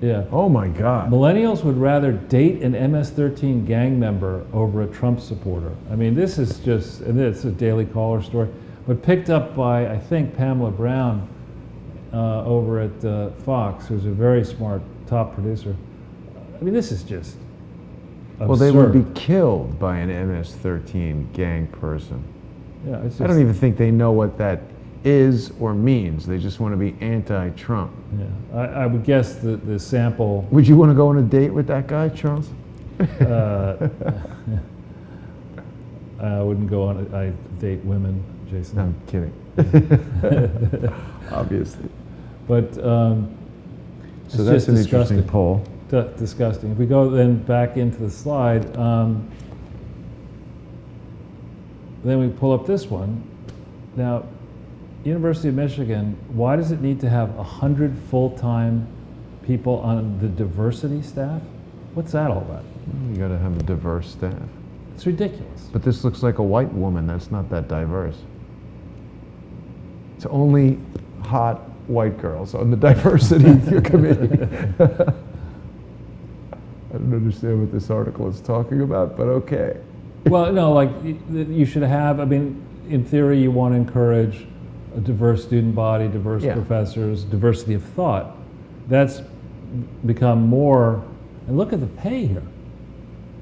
Yeah. Oh my God. Millennials would rather date an MS-13 gang member over a Trump supporter. I mean, this is just, and it's a Daily Caller story, but picked up by, I think, Pamela Brown over at Fox, who's a very smart top producer. I mean, this is just absurd. Well, they would be killed by an MS-13 gang person. Yeah, it's just, I don't even think they know what that is or means. They just want to be anti-Trump. Yeah, I would guess the sample. Would you want to go on a date with that guy, Charles? I wouldn't go on. I date women, Jason. No, I'm kidding. Obviously. But So it's that's just an disgusting. interesting poll. Disgusting. If we go then back into the slide, then we pull up this one. Now, University of Michigan, why does it need to have 100 full-time people on the diversity staff? What's that all about? You got to have a diverse staff. It's ridiculous. But this looks like a white woman. That's not that diverse. It's only hot white girls on the diversity committee. I don't understand what this article is talking about, but okay. Well, no, like you should have, I mean, in theory, you want to encourage a diverse student body, diverse professors, diversity of thought. That's become more, and look at the pay here.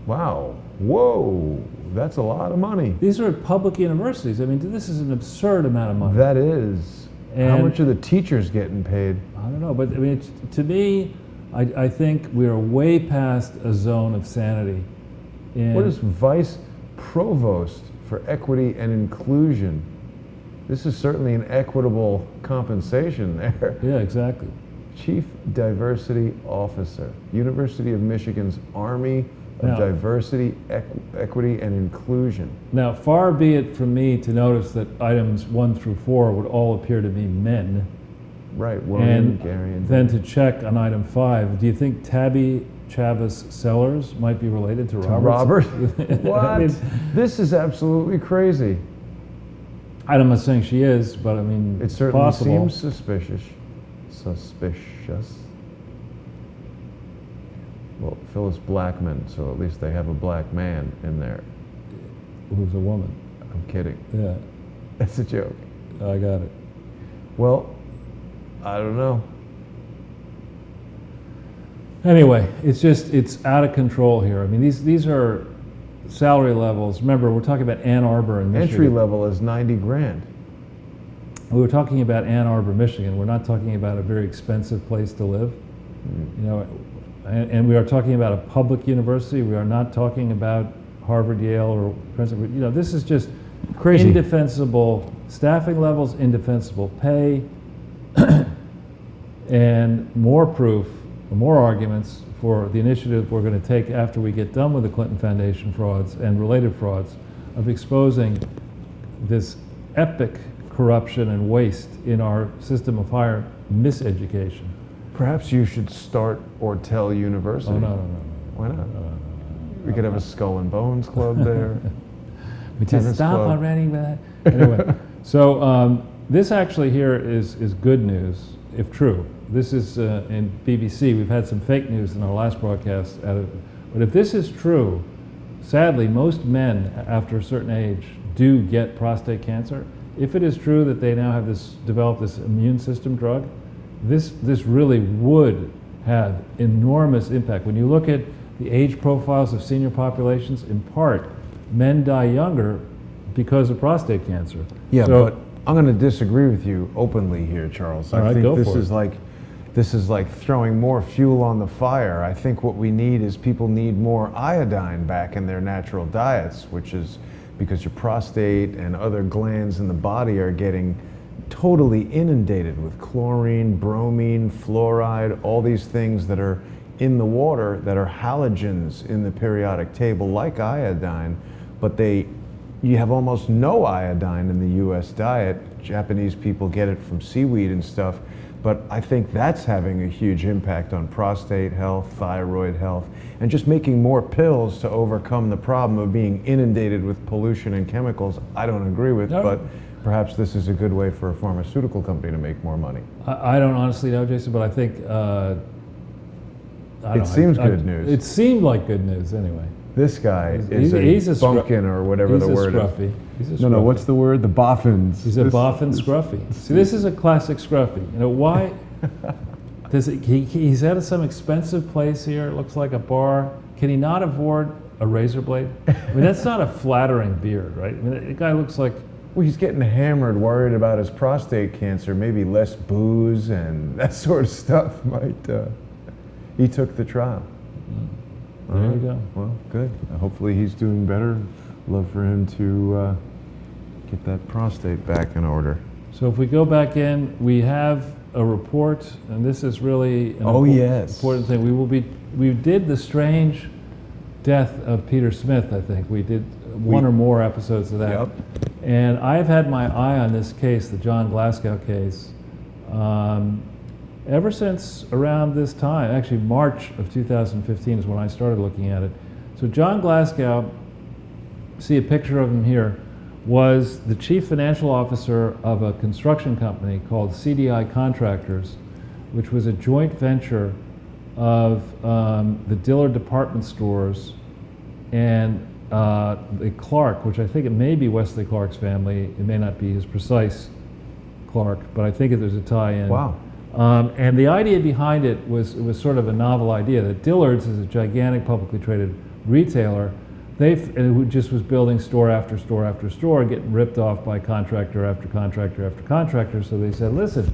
Wow. Whoa. That's a lot of money. These are public universities. I mean, this is an absurd amount of money. That is. How And- much are the teachers getting paid? I don't know, but I mean, to me, I think we are way past a zone of sanity. What is vice provost for equity and inclusion? This is certainly an equitable compensation there. Yeah, exactly. Chief Diversity Officer, University of Michigan's Army of Now- Diversity, Equity, and Inclusion. Now, far be it from me to notice that items 1 through 4 would all appear to be men. Right, William, And Gary, and then to check on item 5, do you think Tabby Chavis Sellers might be related to Robert? Robert? What? I mean, This is absolutely crazy. I'm not saying she is, but I mean, It certainly possible. seems suspicious. Suspicious. Well, Phyllis Blackman, so at least they have a black man in there. Who's a woman? I'm kidding. Yeah, That's a joke. I got it. Well, I don't know. Anyway, it's out of control here. I mean, these are salary levels. Remember, we're talking about Ann Arbor and Michigan. Entry level is 90 grand. We were talking about Ann Arbor, Michigan. We're not talking about a very expensive place to live. You know, and we are talking about a public university. We are not talking about Harvard, Yale, or Princeton. You know, this is just Crazy. indefensible staffing levels, indefensible pay, and more proof, more arguments for the initiative we're going to take after we get done with the Clinton Foundation frauds and related frauds of exposing this epic corruption and waste in our system of higher miseducation. Perhaps you should start Ortel University. Oh, no. Why not? We could have a Skull and Bones club there. We just Tennis stop club. already with that. Anyway, so this actually here is good news, if true. This is in BBC. We've had some fake news in our last broadcast. But if this is true, sadly, most men after a certain age do get prostate cancer. If it is true that they now have developed this immune system drug, this really would have enormous impact. When you look at the age profiles of senior populations, in part, men die younger because of prostate cancer. Yeah, So- but I'm going to disagree with you openly here, Charles. All right, I think go this for is it. like throwing more fuel on the fire. I think what we need is people need more iodine back in their natural diets, which is because your prostate and other glands in the body are getting totally inundated with chlorine, bromine, fluoride, all these things that are in the water that are halogens in the periodic table, like iodine, but you have almost no iodine in the US diet. Japanese people get it from seaweed and stuff, but I think that's having a huge impact on prostate health, thyroid health, and just making more pills to overcome the problem of being inundated with pollution and chemicals. I don't agree with, No. but perhaps this is a good way for a pharmaceutical company to make more money. I don't honestly know, Jason, but I think I don't know. seems good news. It seemed like good news anyway. This guy He's- is he's a a scru- bumpkin or whatever He's the a word scruffy. is. He's a No, scruffy. what's the word? The boffins. He's a This- boffin scruffy. See, this is a classic scruffy. You know why? He's at some expensive place here. It looks like a bar. Can he not afford a razor blade? I mean, that's not a flattering beard, right? I mean, the guy looks like. Well, he's getting hammered, worried about his prostate cancer. Maybe less booze and that sort of stuff might. He took the trial. There you go. Well, good. Hopefully he's doing better. Love for him to get that prostate back in order. So if we go back in, we have a report, and this is really an important thing. We did the strange death of Peter Smith, I think. We did one or more episodes of that. Yep. And I've had my eye on this case, the John Glasgow case, ever since around this time. Actually, March of 2015 is when I started looking at it. So John Glasgow, see a picture of him here, was the chief financial officer of a construction company called CDI Contractors, which was a joint venture of the Dillard department stores and the Clark, which I think it may be Wesley Clark's family. It may not be his precise Clark, but I think there's a tie-in. Wow. And the idea behind it was sort of a novel idea that Dillard's is a gigantic publicly traded retailer. Who just was building store after store after store, getting ripped off by contractor after contractor after contractor. So they said, listen,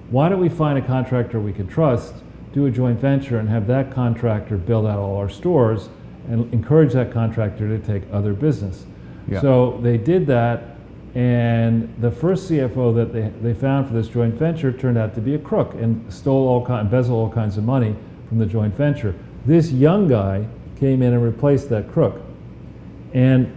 why don't we find a contractor we can trust, do a joint venture, and have that contractor build out all our stores and encourage that contractor to take other business. Yeah. So they did that, And the first CFO that they found for this joint venture turned out to be a crook and embezzled all kinds of money from the joint venture. This young guy came in and replaced that crook. And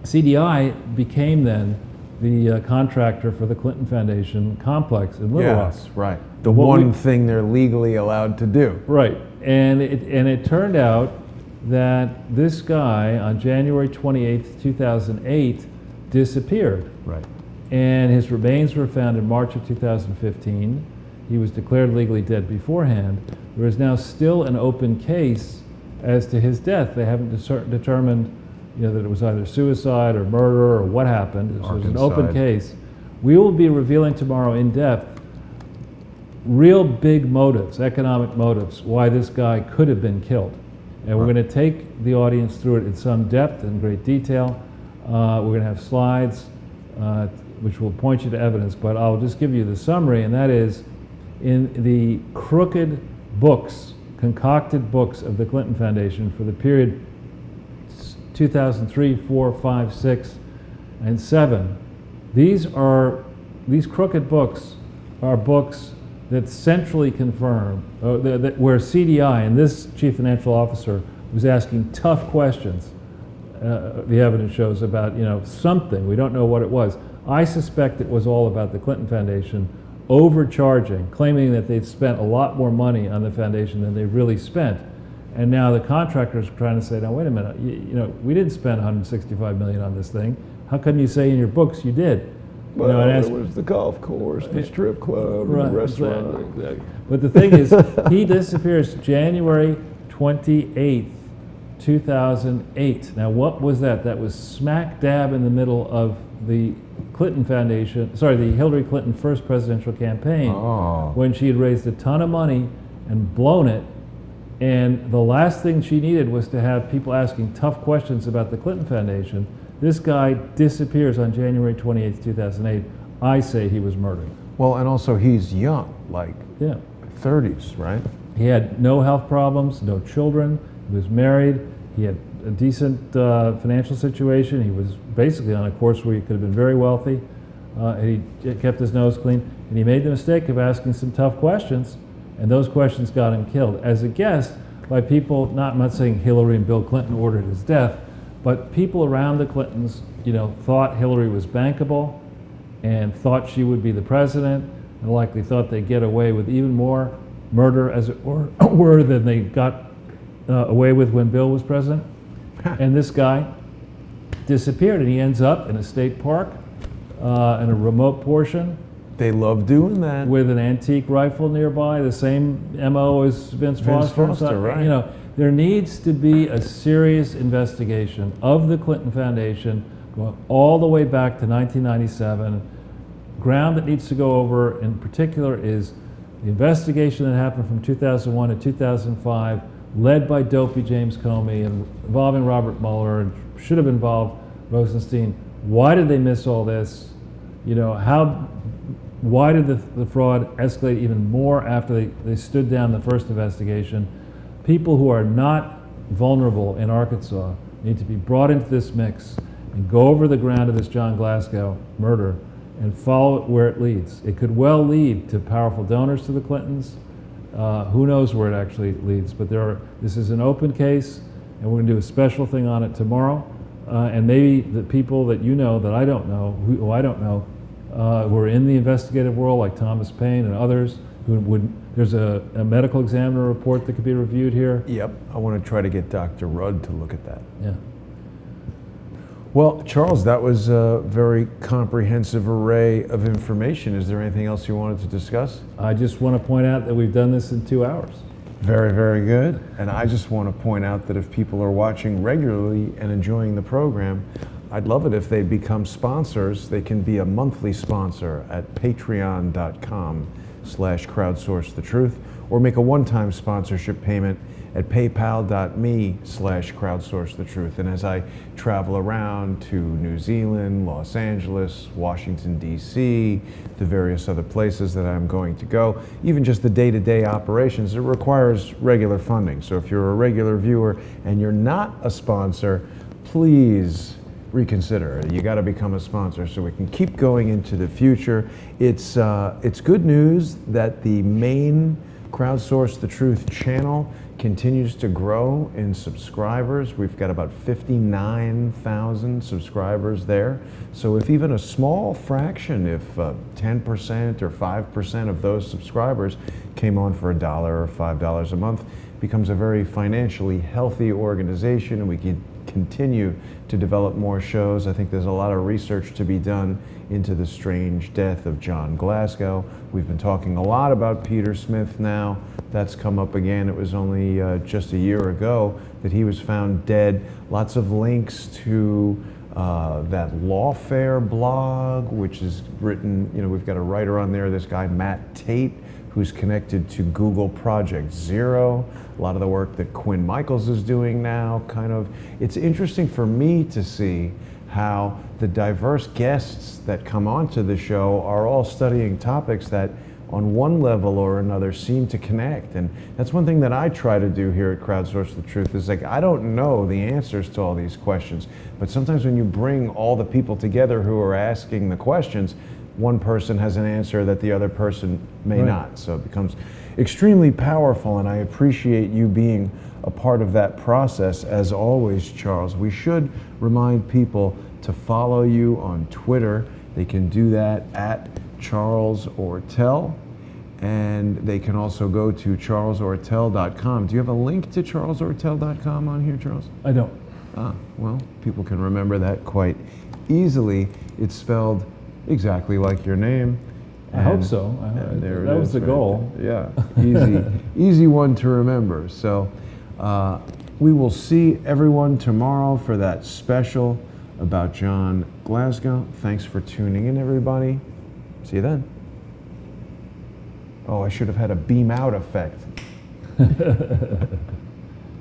CDI became then the contractor for the Clinton Foundation complex in Little Rock. Yes, right. The one thing they're legally allowed to do. Right. And it turned out that this guy on January 28th, 2008 disappeared. Right. And his remains were found in March of 2015. He was declared legally dead beforehand. There is now still an open case as to his death. They haven't determined, that it was either suicide or murder or what happened. So it's an open case. We will be revealing tomorrow in depth real big motives, economic motives, why this guy could have been killed. And we're going to take the audience through it in some depth and great detail. We're going to have slides which will point you to evidence, but I'll just give you the summary, and that is, in the crooked books, concocted books of the Clinton Foundation for the period 2003, 4, 5, 6, and 7, these crooked books are books that centrally confirm, where CDI and this chief financial officer was asking tough questions. The evidence shows about, something, we don't know what it was. I suspect it was all about the Clinton Foundation overcharging, claiming that they'd spent a lot more money on the foundation than they really spent. And now the contractors are trying to say, now wait a minute, we didn't spend $165 million on this thing. How come you say in your books you did? Well, there was the golf course, the strip club, right, the restaurant. Exactly. But the thing is, he disappears January 28th, 2008. Now what was that? That was smack dab in the middle of the Clinton Foundation, the Hillary Clinton first presidential campaign, when she had raised a ton of money and blown it. And the last thing she needed was to have people asking tough questions about the Clinton Foundation. This guy disappears on January 28th, 2008. I say he was murdered. Well, and also he's young, like 30s, right? He had no health problems, no children. He was married. He had a decent financial situation. He was basically on a course where he could have been very wealthy. And he kept his nose clean. And he made the mistake of asking some tough questions, and those questions got him killed. As a guest, by people, I'm not saying Hillary and Bill Clinton ordered his death, but people around the Clintons, thought Hillary was bankable and thought she would be the president, and likely thought they'd get away with even more murder, as it were, than they got away with when Bill was president. And this guy disappeared, and he ends up in a state park in a remote portion. They love doing that. With an antique rifle nearby, the same MO as Vince Foster. Right. There needs to be a serious investigation of the Clinton Foundation going all the way back to 1997. Ground that needs to go over in particular is the investigation that happened from 2001 to 2005, led by dopey James Comey and involving Robert Mueller, and should have involved Rosenstein. Why did they miss all this? Why did the fraud escalate even more after they stood down the first investigation? People who are not vulnerable in Arkansas need to be brought into this mix and go over the ground of this John Glasgow murder and follow it where it leads. It could well lead to powerful donors to the Clintons. Who knows where it actually leads, but this is an open case, and we're going to do a special thing on it tomorrow. And maybe the people that that I don't know, who I don't know, who are in the investigative world, like Thomas Paine and others, there's a medical examiner report that could be reviewed here. Yep, I want to try to get Dr. Rudd to look at that. Yeah. Well, Charles, that was a very comprehensive array of information. Is there anything else you wanted to discuss? I just want to point out that we've done this in 2 hours. Very, very good. And I just want to point out that if people are watching regularly and enjoying the program, I'd love it if they become sponsors. They can be a monthly sponsor at patreon.com/crowdsourcethetruth, or make a one-time sponsorship payment at paypal.me/crowdsourcethetruth. And as I travel around to New Zealand, Los Angeles, Washington, D.C., the various other places that I'm going to go, even just the day-to-day operations, it requires regular funding. So if you're a regular viewer and you're not a sponsor, please reconsider. You got to become a sponsor so we can keep going into the future. It's good news that the main Crowdsource the Truth channel continues to grow in subscribers. We've got about 59,000 subscribers there. So if even a small fraction, if 10% or 5% of those subscribers came on for $1 or $5 a month, becomes a very financially healthy organization, and we can continue to develop more shows. I think there's a lot of research to be done into the strange death of John Glasgow. We've been talking a lot about Peter Smith now. That's come up again. It was only just a year ago that he was found dead. Lots of links to that Lawfare blog, which is written, we've got a writer on there, this guy Matt Tate, who's connected to Google Project Zero. A lot of the work that Quinn Michaels is doing now, it's interesting for me to see how the diverse guests that come onto the show are all studying topics that on one level or another seem to connect. And that's one thing that I try to do here at Crowdsource the Truth is I don't know the answers to all these questions, but sometimes when you bring all the people together who are asking the questions, one person has an answer that the other person may not. So it becomes extremely powerful, and I appreciate you being a part of that process as always, Charles. We should remind people to follow you on Twitter. They can do that at Charles Ortel, and they can also go to charlesortel.com. Do you have a link to charlesortel.com on here, Charles? I don't. Well, people can remember that quite easily. It's spelled exactly like your name. I hope so. That was the goal. Yeah, easy one to remember. So we will see everyone tomorrow for that special about John Glasgow. Thanks for tuning in, everybody. See you then. Oh, I should have had a beam out effect.